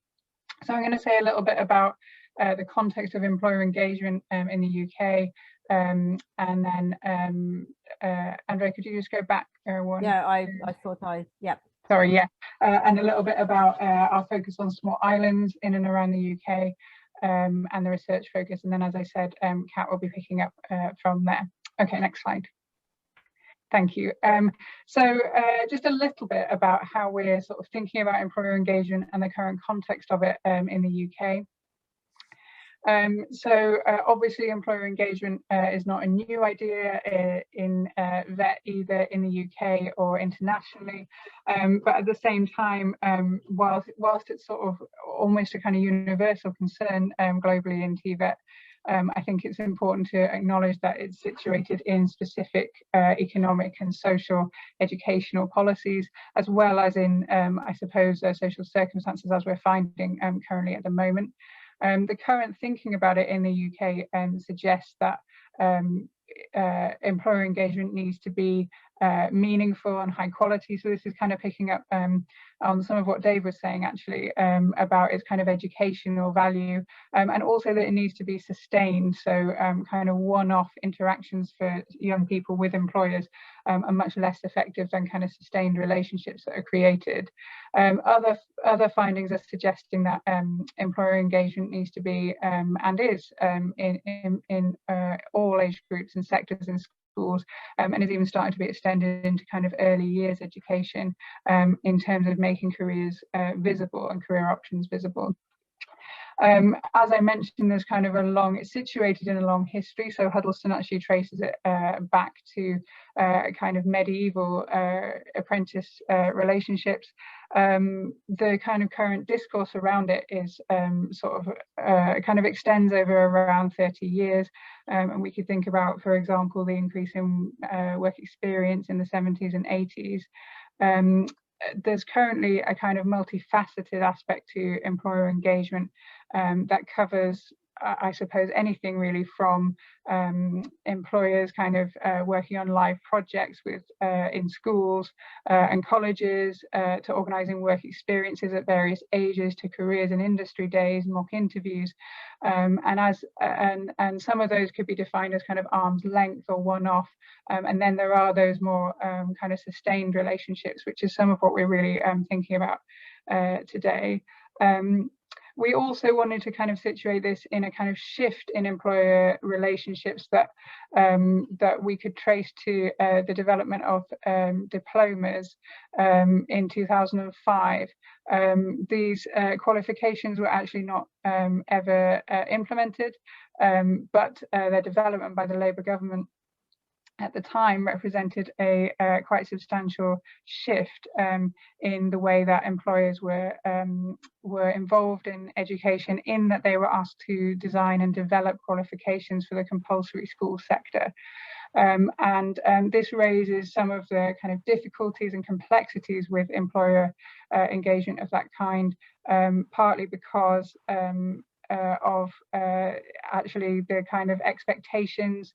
going to say a little bit about the context of employer engagement in the UK, and then Andrea, could you just go back one? Yeah, I thought yeah. Sorry, yeah, and a little bit about our focus on small islands in and around the UK, and the research focus, and then, as I said, Kat will be picking up from there. Okay, next slide. Thank you. So just a little bit about how we're sort of thinking about employer engagement and the current context of it in the UK. So obviously employer engagement is not a new idea in VET, either in the UK or internationally, but at the same time, whilst it's sort of almost a kind of universal concern globally in TVET, I think it's important to acknowledge that it's situated in specific economic and social educational policies, as well as in, I suppose, social circumstances, as we're finding currently at the moment. The current thinking about it in the UK suggests that employer engagement needs to be meaningful and high quality. So this is kind of picking up on some of what Dave was saying, actually, about its kind of educational value, and also that it needs to be sustained. So kind of one-off interactions for young people with employers are much less effective than kind of sustained relationships that are created. Other findings are suggesting that employer engagement needs to be and is in all age groups and sectors in schools, and is even starting to be extended into kind of early years education in terms of making careers visible and career options visible. As I mentioned, there's kind of it's situated in a long history. So Huddleston actually traces it back to kind of medieval apprentice relationships. The kind of current discourse around it is kind of extends over around 30 years. And we could think about, for example, the increase in work experience in the 70s and 80s. There's currently a kind of multifaceted aspect to employer engagement that covers, I suppose, anything really from employers kind of working on live projects with in schools and colleges, to organising work experiences at various ages, to careers and industry days, mock interviews, and some of those could be defined as kind of arm's length or one-off, and then there are those more kind of sustained relationships, which is some of what we're really thinking about today. We also wanted to kind of situate this in a kind of shift in employer relationships that that we could trace to the development of diplomas in 2005. These qualifications were actually not ever implemented, but their development by the Labour government at the time represented a quite substantial shift in the way that employers were involved in education, in that they were asked to design and develop qualifications for the compulsory school sector. This raises some of the kind of difficulties and complexities with employer engagement of that kind, partly because of actually the kind of expectations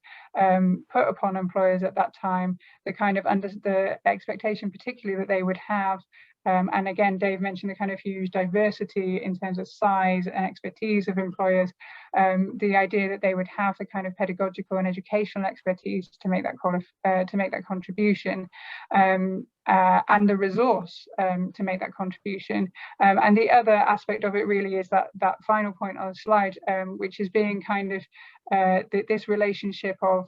put upon employers at that time, the kind of the expectation particularly that they would have, and again, Dave mentioned the kind of huge diversity in terms of size and expertise of employers, the idea that they would have the kind of pedagogical and educational expertise to make that contribution, and the resource to make that contribution. And the other aspect of it really is that final point on the slide, which is being kind of this relationship of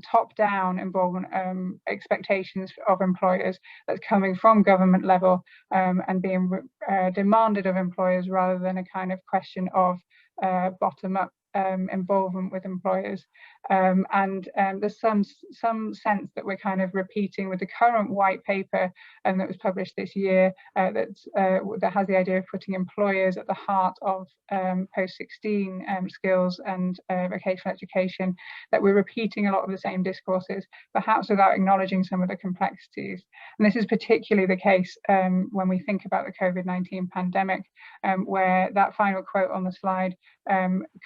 top-down involvement expectations of employers that's coming from government level and being demanded of employers, rather than a kind of question of bottom-up involvement with employers. There's some sense that we're kind of repeating with the current white paper that was published this year, that has the idea of putting employers at the heart of post-16 skills and vocational education, that we're repeating a lot of the same discourses, perhaps without acknowledging some of the complexities. And this is particularly the case when we think about the COVID-19 pandemic, where that final quote on the slide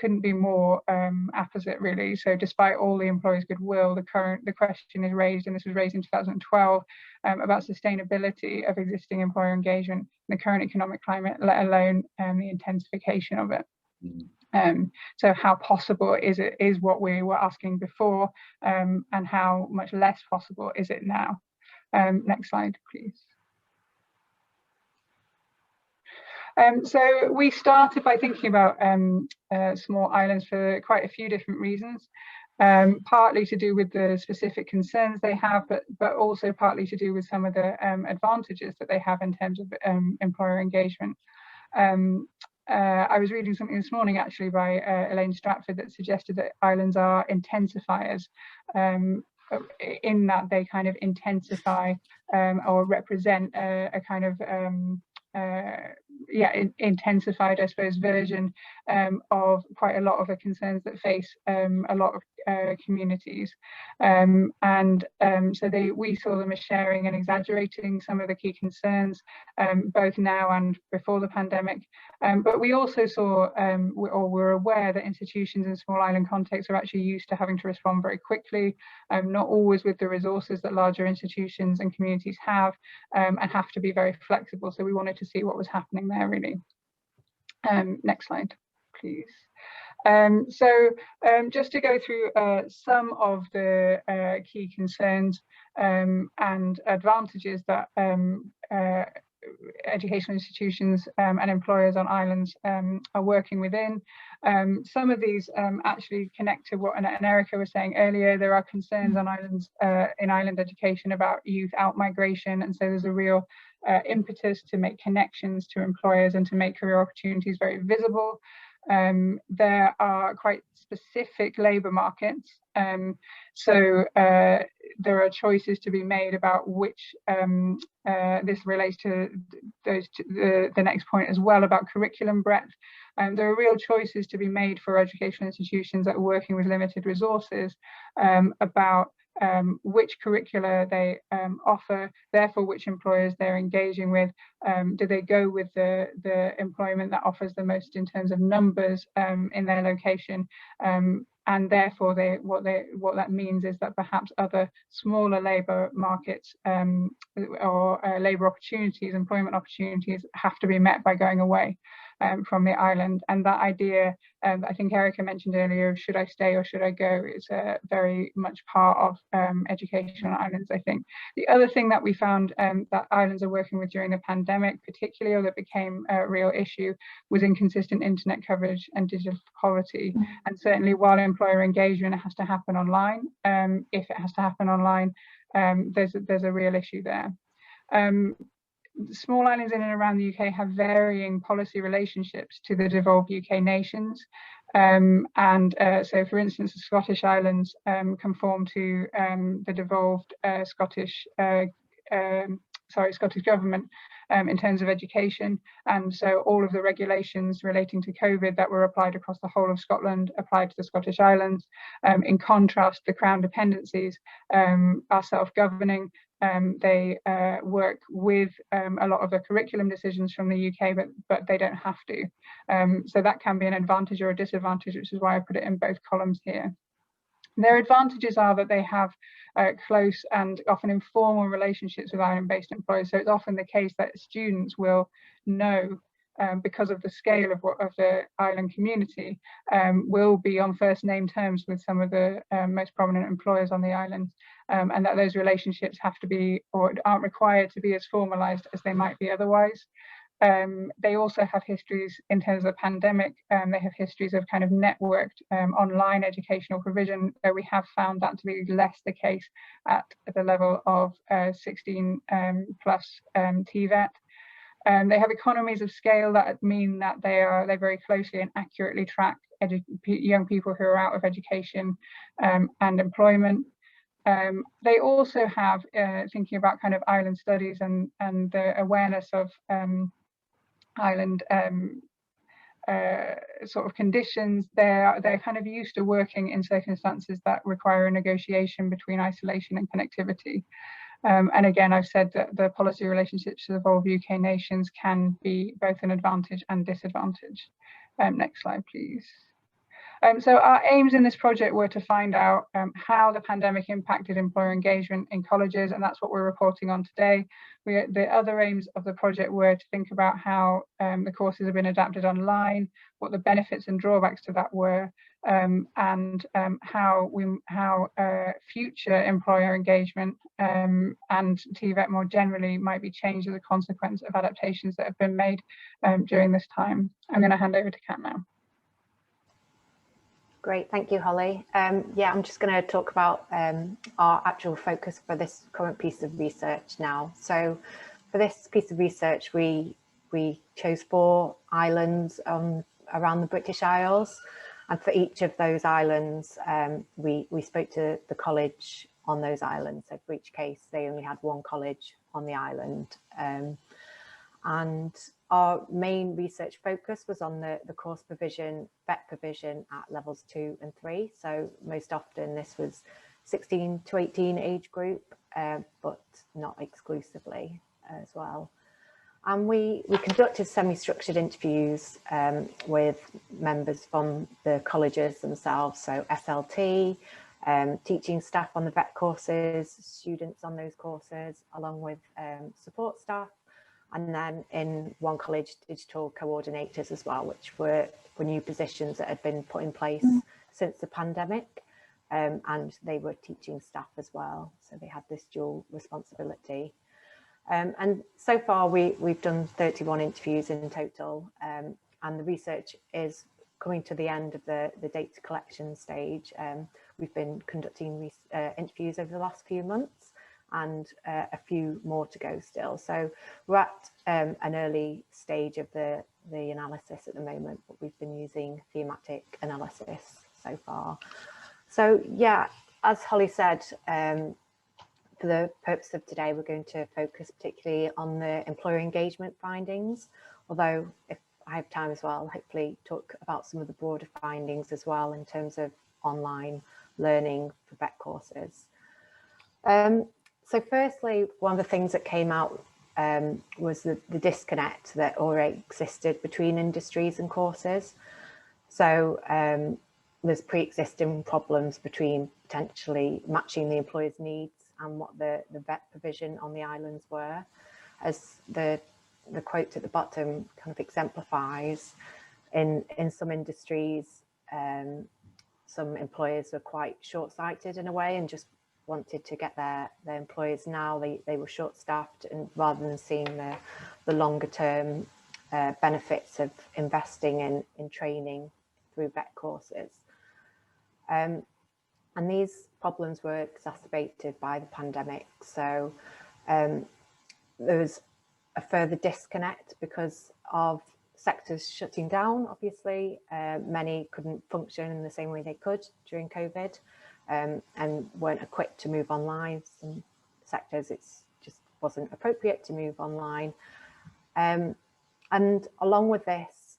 couldn't be more apposite, really. So despite all the employers' goodwill, the question is raised, and this was raised in 2012, about sustainability of existing employer engagement in the current economic climate, let alone the intensification of it. So how possible is what we were asking before, and how much less possible is it now? Next slide, please. So we started by thinking about small islands for quite a few different reasons, partly to do with the specific concerns they have, but also partly to do with some of the advantages that they have in terms of employer engagement. I was reading something this morning actually by Elaine Stratford that suggested that islands are intensifiers, in that they kind of intensify or represent a kind of intensified, I suppose, version of quite a lot of the concerns that face a lot of communities, so we saw them as sharing and exaggerating some of the key concerns, both now and before the pandemic, but we also saw or were aware that institutions in small island contexts are actually used to having to respond very quickly, not always with the resources that larger institutions and communities have, and have to be very flexible. So we wanted to see what was happening there, really. Next slide, please. Just to go through some of the key concerns and advantages that educational institutions and employers on islands are working within. Some of these actually connect to what Annette and Erica were saying earlier. There are concerns on islands in island education about youth out migration, and so there's a real impetus to make connections to employers and to make career opportunities very visible. There are quite specific labour markets, so there are choices to be made about which this relates to the next point as well, about curriculum breadth. There are real choices to be made for educational institutions that are working with limited resources about which curricula they offer, therefore which employers they're engaging with. Do they go with the employment that offers the most in terms of numbers in their location? And therefore what that means is that perhaps other smaller labour markets or labour opportunities, employment opportunities, have to be met by going away from the island. And that idea, I think Erica mentioned earlier, should I stay or should I go, is very much part of education on islands, I think. The other thing that we found that islands are working with during the pandemic, particularly, or that became a real issue, was inconsistent internet coverage and digital quality. And certainly while employer engagement has to happen online, if it has to happen online, there's a real issue there. Small islands in and around the UK have varying policy relationships to the devolved UK nations. So, for instance, the Scottish Islands conform to the devolved Scottish government in terms of education. And so all of the regulations relating to COVID that were applied across the whole of Scotland applied to the Scottish Islands. In contrast, the Crown dependencies are self-governing. They work with a lot of the curriculum decisions from the UK, but they don't have to. So that can be an advantage or a disadvantage, which is why I put it in both columns here. Their advantages are that they have close and often informal relationships with island-based employers. So it's often the case that students will know, because of the scale of the island community, will be on first name terms with some of the most prominent employers on the island, and that those relationships have to be, or aren't required to be, as formalized as they might be otherwise. They also have histories in terms of the pandemic. They have histories of kind of networked online educational provision, though we have found that to be less the case at the level of 16 plus TVET. They have economies of scale that mean that they very closely and accurately track young people who are out of education and employment. They also have, thinking about kind of island studies and the awareness of island sort of conditions, they're kind of used to working in circumstances that require a negotiation between isolation and connectivity. And again, I've said that the policy relationships to the devolved UK nations can be both an advantage and disadvantage. Next slide, please. So our aims in this project were to find out how the pandemic impacted employer engagement in colleges, and that's what we're reporting on today. The other aims of the project were to think about how the courses have been adapted online, what the benefits and drawbacks to that were, and how future employer engagement and TVET more generally might be changed as a consequence of adaptations that have been made during this time. I'm going to hand over to Kat now. Great, thank you, Holly. Yeah, I'm just going to talk about our actual focus for this current piece of research now. So for this piece of research, we chose 4 islands around the British Isles. And for each of those islands, we spoke to the college on those islands. So for each case, they only had 1 college on the island. And our main research focus was on the course provision, VET provision at levels 2 and 3. So most often this was 16 to 18 age group, but not exclusively as well. And we conducted semi-structured interviews with members from the colleges themselves, so SLT, teaching staff on the VET courses, students on those courses, along with support staff. And then in one college, digital coordinators as well, which were new positions that had been put in place since the pandemic. And they were teaching staff as well. So they had this dual responsibility. And so far, we've done 31 interviews in total. And the research is coming to the end of the data collection stage. We've been conducting interviews over the last few months. and a few more to go still. So we're at an early stage of the analysis at the moment, but we've been using thematic analysis so far. So yeah, as Holly said, for the purpose of today, we're going to focus particularly on the employer engagement findings, although if I have time as well, hopefully talk about some of the broader findings as well in terms of online learning for vet courses. So firstly, one of the things that came out was the disconnect that already existed between industries and courses. So there's pre-existing problems between potentially matching the employer's needs and what the vet provision on the islands were. As the quote at the bottom kind of exemplifies, in some industries, some employers are quite short-sighted in a way and just wanted to get their employees now. They were short-staffed, and rather than seeing the longer-term benefits of investing in training through vet courses. And these problems were exacerbated by the pandemic. So there was a further disconnect because of sectors shutting down, obviously. Many couldn't function in the same way they could during COVID, and weren't equipped to move online. Some sectors, it just wasn't appropriate to move online. And along with this,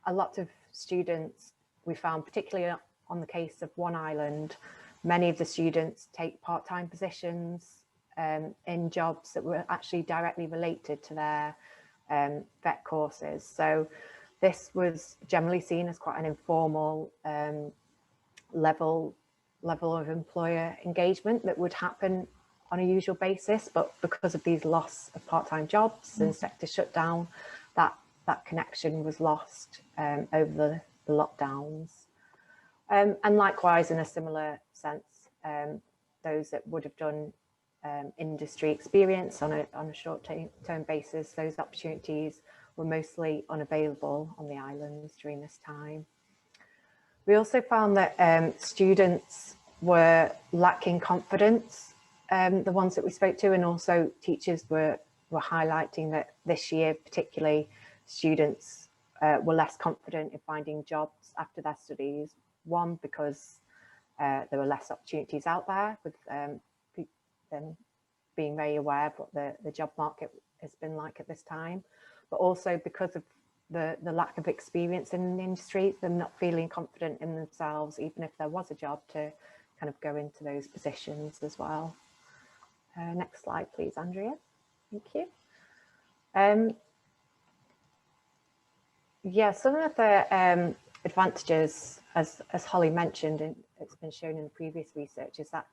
a lot of students, we found, particularly on the case of one island, many of the students take part-time positions in jobs that were actually directly related to their vet courses. So this was generally seen as quite an informal level of employer engagement that would happen on a usual basis, but because of these loss of part-time jobs and sector shutdown, that connection was lost over the lockdowns. And likewise, in a similar sense, those that would have done industry experience on a short-term basis, those opportunities were mostly unavailable on the islands during this time. We also found that students were lacking confidence, the ones that we spoke to, and also teachers were highlighting that this year particularly students were less confident in finding jobs after their studies. One, because there were less opportunities out there, with them being very aware of what the job market has been like at this time, but also because of the lack of experience in the industry, them not feeling confident in themselves, even if there was a job, to kind of go into those positions as well. Next slide, please, Andrea. Thank you. Yeah, some of the advantages, as Holly mentioned, and it's been shown in the previous research, is that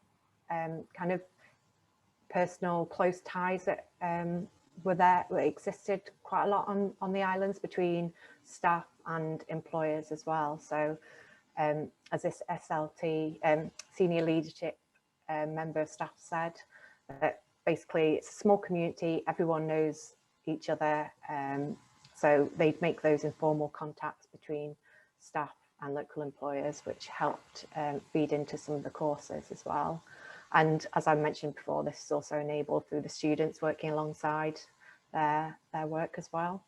kind of personal close ties that existed quite a lot on the islands between staff and employers as well. So as this SLT senior leadership member of staff said, that basically it's a small community, everyone knows each other, so they'd make those informal contacts between staff and local employers, which helped feed into some of the courses as well. And as I mentioned before, this is also enabled through the students working alongside their work as well.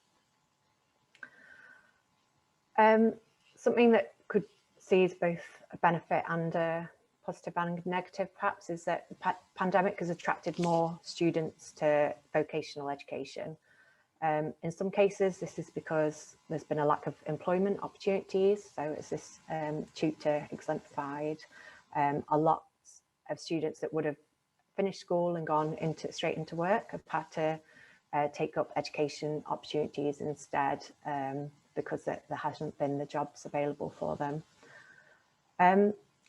Something that could see as both a benefit and a positive and negative perhaps is that the pandemic has attracted more students to vocational education. In some cases, this is because there's been a lack of employment opportunities. So as this tutor exemplified, a lot of students that would have finished school and gone straight into work have had to take up education opportunities instead, because there hasn't been the jobs available for them.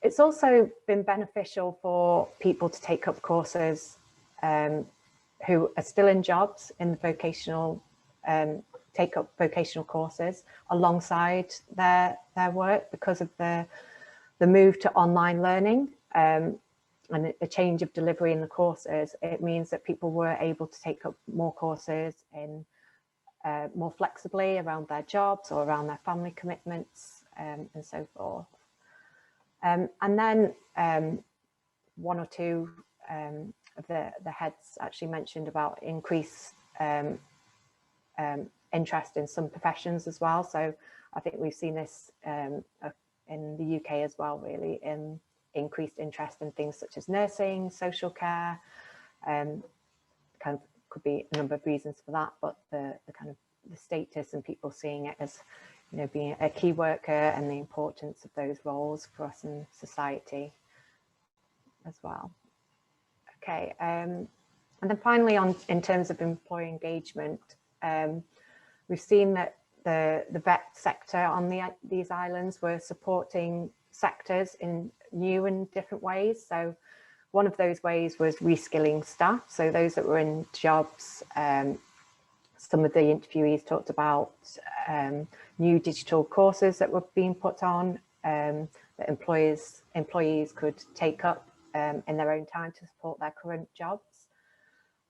It's also been beneficial for people to take up courses who are still in jobs in the vocational, take up vocational courses alongside their work, because of the move to online learning and a change of delivery in the courses. It means that people were able to take up more courses in more flexibly around their jobs or around their family commitments, and so forth. And then one or two of the heads actually mentioned about increased interest in some professions as well. So I think we've seen this in the UK as well, really, in increased interest in things such as nursing, social care. Kind of could be a number of reasons for that, but the kind of the status and people seeing it as, you know, being a key worker and the importance of those roles for us in society as well. Okay, and then finally, in terms of employee engagement, we've seen that the vet sector on these islands were supporting sectors in new and different ways. So one of those ways was reskilling staff. So those that were in jobs, some of the interviewees talked about new digital courses that were being put on that employees could take up in their own time to support their current jobs.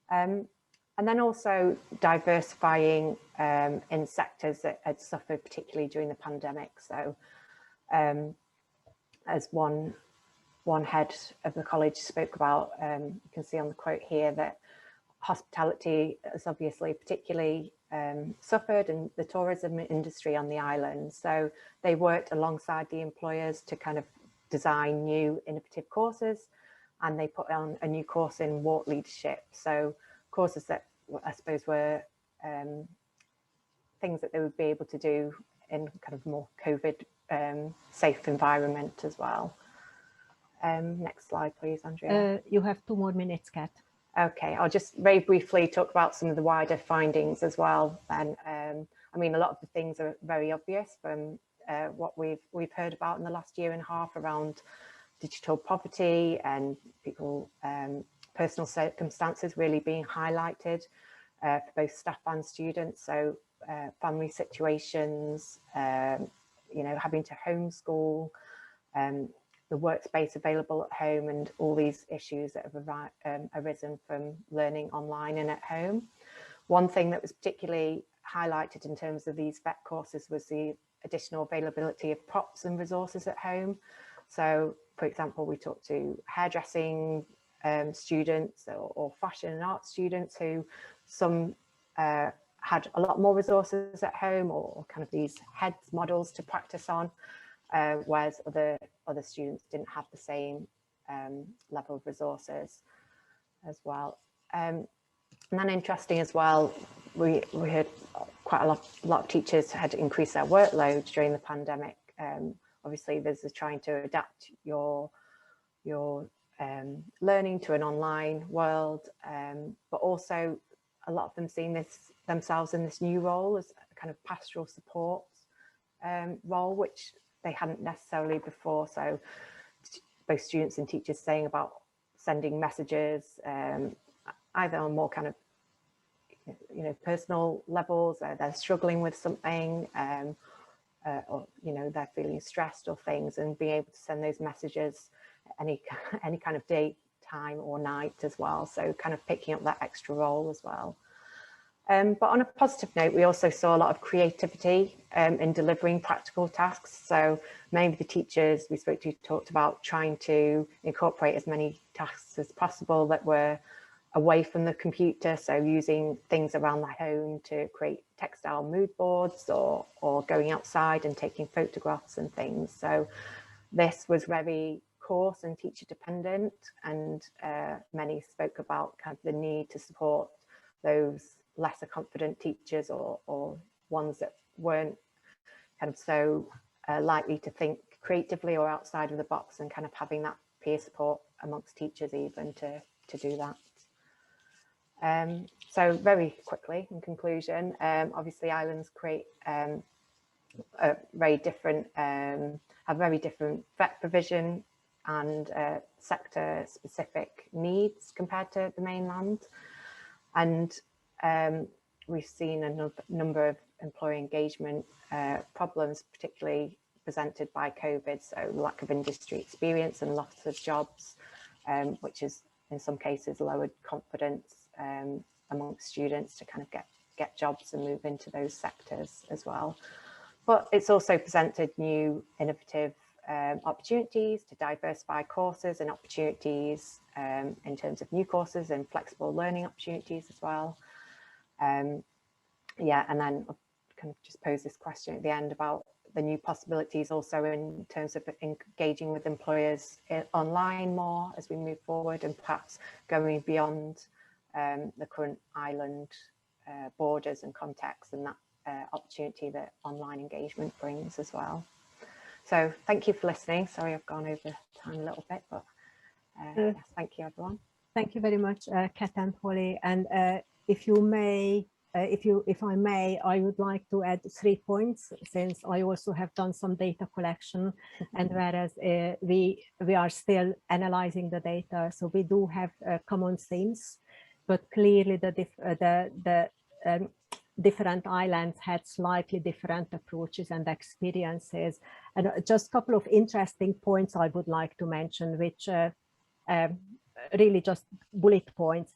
And then also diversifying in sectors that had suffered particularly during the pandemic. So as one head of the college spoke about, you can see on the quote here that hospitality has obviously particularly suffered, and the tourism industry on the island. So they worked alongside the employers to kind of design new innovative courses, and they put on a new course in ward leadership. So courses that I suppose were things that they would be able to do in kind of more COVID safe environment as well. Next slide, please, Andrea. You have 2 more minutes, Kat. Okay, I'll just very briefly talk about some of the wider findings as well. And I mean, a lot of the things are very obvious from what we've heard about in the last year and a half around digital poverty and people personal circumstances really being highlighted for both staff and students. So family situations, you know, having to homeschool, the workspace available at home, and all these issues that have arisen from learning online and at home. One thing that was particularly highlighted in terms of these vet courses was the additional availability of props and resources at home. So, for example, we talked to hairdressing students or fashion and art students who some had a lot more resources at home, or kind of these heads models to practice on, whereas other students didn't have the same level of resources as well. And then interesting as well, we heard quite a lot of teachers had increased their workload during the pandemic. Obviously, there's trying to adapt your learning to an online world, but also a lot of them seeing themselves in this new role as a kind of pastoral support role, which they hadn't necessarily before. So both students and teachers saying about sending messages, either on more kind of, you know, personal levels, they're struggling with something, or, you know, they're feeling stressed or things, and being able to send those messages any kind of day, time or night as well. So kind of picking up that extra role as well. But on a positive note, we also saw a lot of creativity in delivering practical tasks. So many of the teachers we spoke to talked about trying to incorporate as many tasks as possible that were away from the computer. So using things around the home to create textile mood boards, or going outside and taking photographs and things. So this was very course and teacher dependent, and many spoke about kind of the need to support those lesser confident teachers, or ones that weren't kind of so likely to think creatively or outside of the box, and kind of having that peer support amongst teachers even to do that. So very quickly, in conclusion, obviously islands create a very different, have very different vet provision and sector specific needs compared to the mainland. And we've seen a number of employee engagement problems, particularly presented by COVID. So lack of industry experience and loss of jobs, which is in some cases lowered confidence amongst students to kind of get jobs and move into those sectors as well. But it's also presented new innovative opportunities to diversify courses and opportunities in terms of new courses and flexible learning opportunities as well. Yeah, and then I'll kind of just pose this question at the end about the new possibilities also in terms of engaging with employers online more as we move forward, and perhaps going beyond the current island borders and contexts, and that opportunity that online engagement brings as well. So thank you for listening. Sorry, I've gone over time a little bit, but yes, thank you everyone. Thank you very much, Kat and Foley. And if you may, if I may, I would like to add 3 points, since I also have done some data collection, and whereas we are still analyzing the data, so we do have common themes, but clearly the different islands had slightly different approaches and experiences. And just a couple of interesting points I would like to mention, which really just bullet points.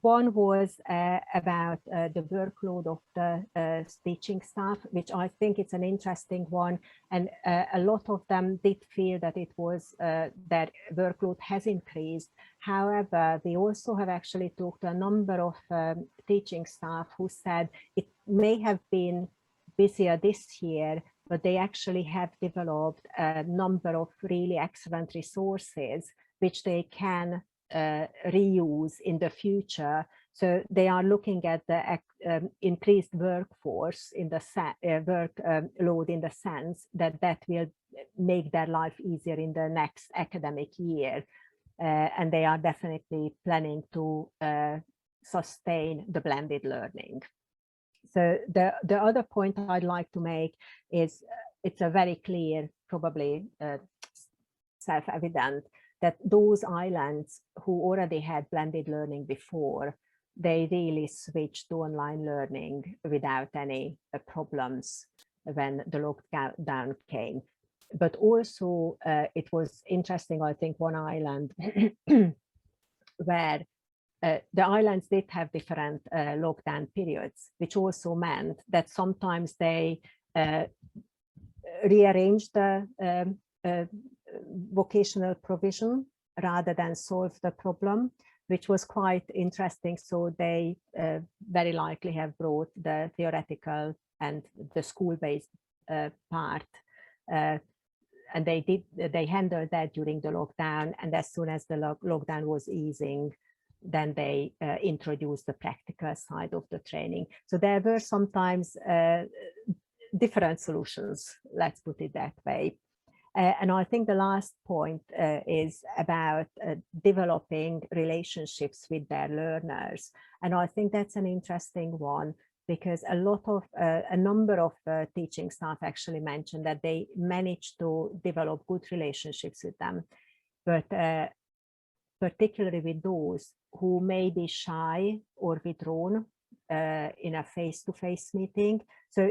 One was about the workload of the teaching staff, which I think it's an interesting one. And a lot of them did feel that it was that workload has increased. However, we also have actually talked to a number of teaching staff who said it may have been busier this year, but they actually have developed a number of really excellent resources which they can reuse in the future. So they are looking at the increased workforce in the workload in the sense that that will make their life easier in the next academic year. And they are definitely planning to sustain the blended learning. So the other point I'd like to make is it's a very clear, probably self-evident, that those islands who already had blended learning before, they really switched to online learning without any problems when the lockdown came. But also it was interesting, I think, one island where the islands did have different lockdown periods, which also meant that sometimes they rearranged the vocational provision rather than solve the problem, which was quite interesting. So they very likely have brought the theoretical and the school-based part, and they handled that during the lockdown. And as soon as the lockdown was easing, then they introduced the practical side of the training. So there were sometimes different solutions, let's put it that way. And I think the last point is about developing relationships with their learners. And I think that's an interesting one, because a number of teaching staff actually mentioned that they managed to develop good relationships with them, but particularly with those who may be shy or withdrawn in a face-to-face meeting. So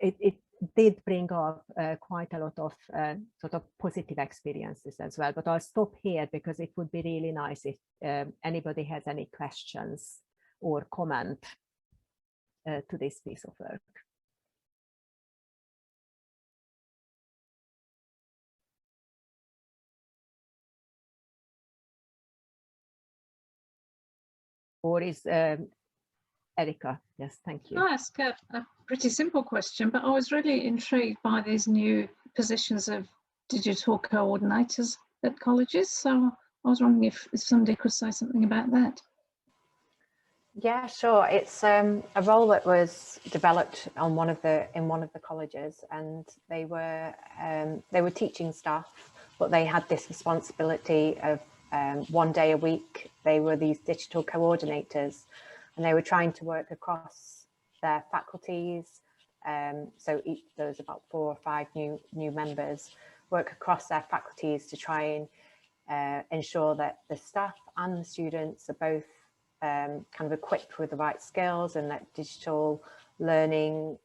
it did bring up quite a lot of sort of positive experiences as well. But I'll stop here because it would be really nice if anybody has any questions or comment to this piece of work. Or is Erica? Yes, thank you. I'll ask a pretty simple question, but I was really intrigued by these new positions of digital coordinators at colleges. So I was wondering if somebody could say something about that. Yeah, sure. It's a role that was developed on one of the colleges, and they were teaching staff, but they had this responsibility of 1 day a week. They were these digital coordinators, and they were trying to work across their faculties. So there was about 4 or 5 new members, work across their faculties to try and ensure that the staff and the students are both kind of equipped with the right skills, and that digital learning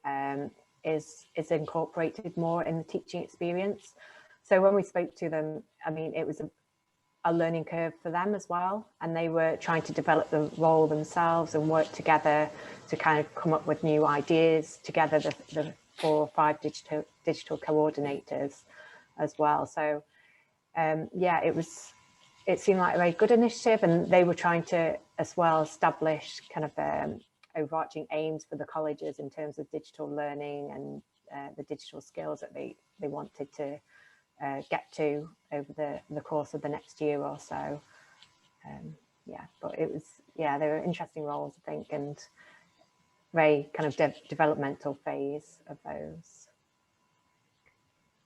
is incorporated more in the teaching experience. So when we spoke to them, I mean, it was a learning curve for them as well, and they were trying to develop the role themselves and work together to kind of come up with new ideas together, the 4 or 5 digital coordinators. as well. So yeah, it seemed like a very good initiative, and they were trying to as well establish kind of overarching aims for the colleges in terms of digital learning and the digital skills that they wanted to get to over the course of the next year or so. Yeah, but it was, yeah, they were interesting roles, I think, and very kind of developmental phase of those.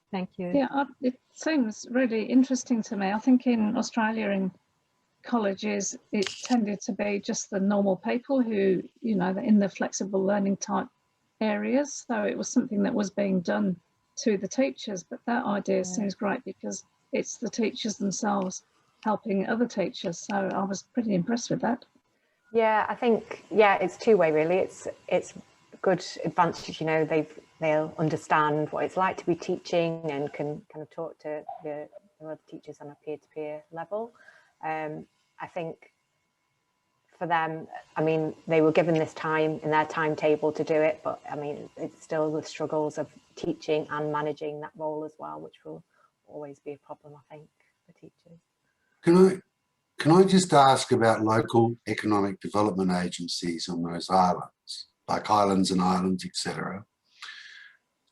Thank you. Yeah, it seems really interesting to me. I think in Australia, in colleges, it tended to be just the normal people who, you know, in the flexible learning type areas. So it was something that was being done to the teachers. But that idea seems great because it's the teachers themselves helping other teachers. So I was pretty impressed with that. Yeah, I think, yeah, it's two-way really. It's good advantage, you know, they'll understand what it's like to be teaching and can kind of talk to the other teachers on a peer-to-peer level. I think for them, I mean, they were given this time in their timetable to do it, but I mean, it's still the struggles of teaching and managing that role as well, which will always be a problem, I think, for teachers. Can I just ask about local economic development agencies on those islands, like Islands and Islands, etc.?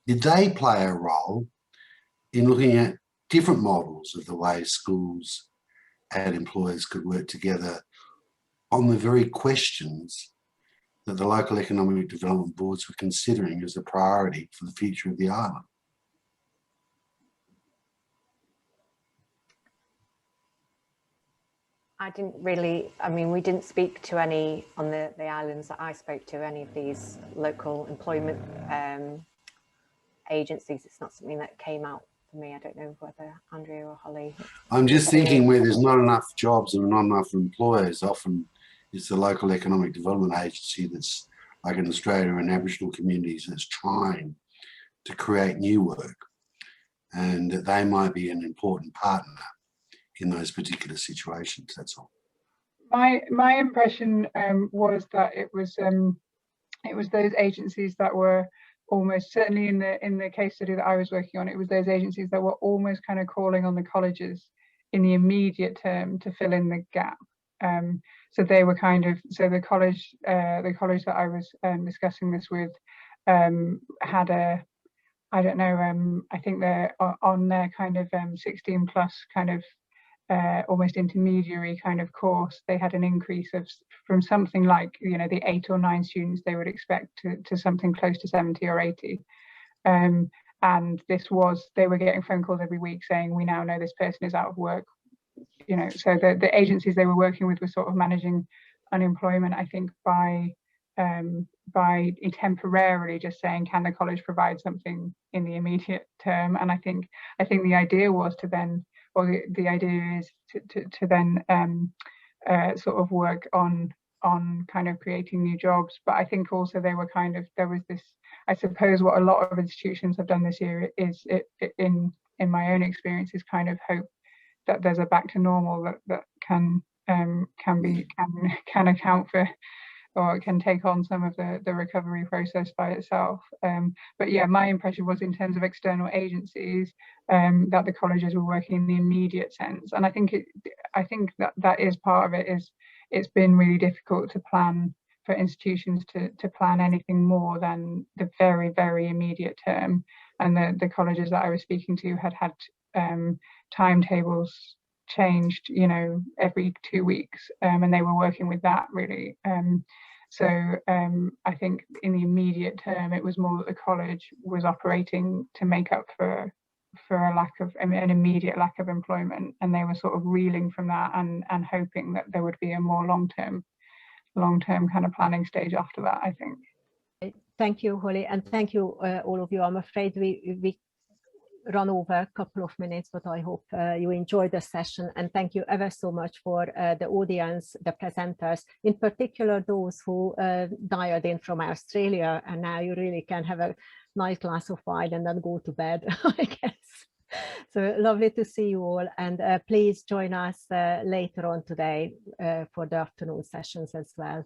Did they play a role in looking at different models of the way schools and employers could work together on the very questions that the local economic development boards were considering as a priority for the future of the island? I didn't really, I mean, we didn't speak to any on the islands that I spoke to, any of these local employment agencies. It's not something that came out for me. I don't know whether Andrea or Holly. I'm just thinking where there's not enough jobs and not enough employers, often it's the local economic development agency that's, like in Australia and Aboriginal communities, that's trying to create new work, and that they might be an important partner in those particular situations. That's all. My impression was that it was those agencies that were almost, certainly in the case study that I was working on, it was those agencies that were almost kind of calling on the colleges in the immediate term to fill in the gap. So they were kind of, so the college that I was discussing this with had a, I don't know, I think they're on their kind of 16 plus kind of almost intermediary kind of course. They had an increase of from something like, you know, the 8 or 9 students they would expect to something close to 70 or 80. And this was, they were getting phone calls every week saying, we now know this person is out of work. You know, so the agencies they were working with were sort of managing unemployment, I think, by temporarily just saying, can the college provide something in the immediate term? And I think the idea was to then, or the idea is to then sort of work on kind of creating new jobs. But I think also they were kind of, there was this, I suppose what a lot of institutions have done this year is, in my own experience, is kind of hope that there's a back to normal that can account for, or can take on some of the recovery process by itself. But yeah, my impression was in terms of external agencies that the colleges were working in the immediate sense. And I think that is part of it, is it's been really difficult to plan for institutions to plan anything more than the very, very immediate term. And the colleges that I was speaking to had timetables changed, you know, every 2 weeks, and they were working with that really. So I think in the immediate term, it was more that the college was operating to make up for a lack of, an immediate lack of employment, and they were sort of reeling from that and hoping that there would be a more long-term kind of planning stage after that, I think. Thank you, Holly, and thank you all of you. I'm afraid we run over a couple of minutes, but I hope you enjoyed the session, and thank you ever so much for the audience, the presenters, in particular those who dialed in from Australia, and now you really can have a nice glass of wine and then go to bed, I guess. So lovely to see you all, and please join us later on today for the afternoon sessions as well.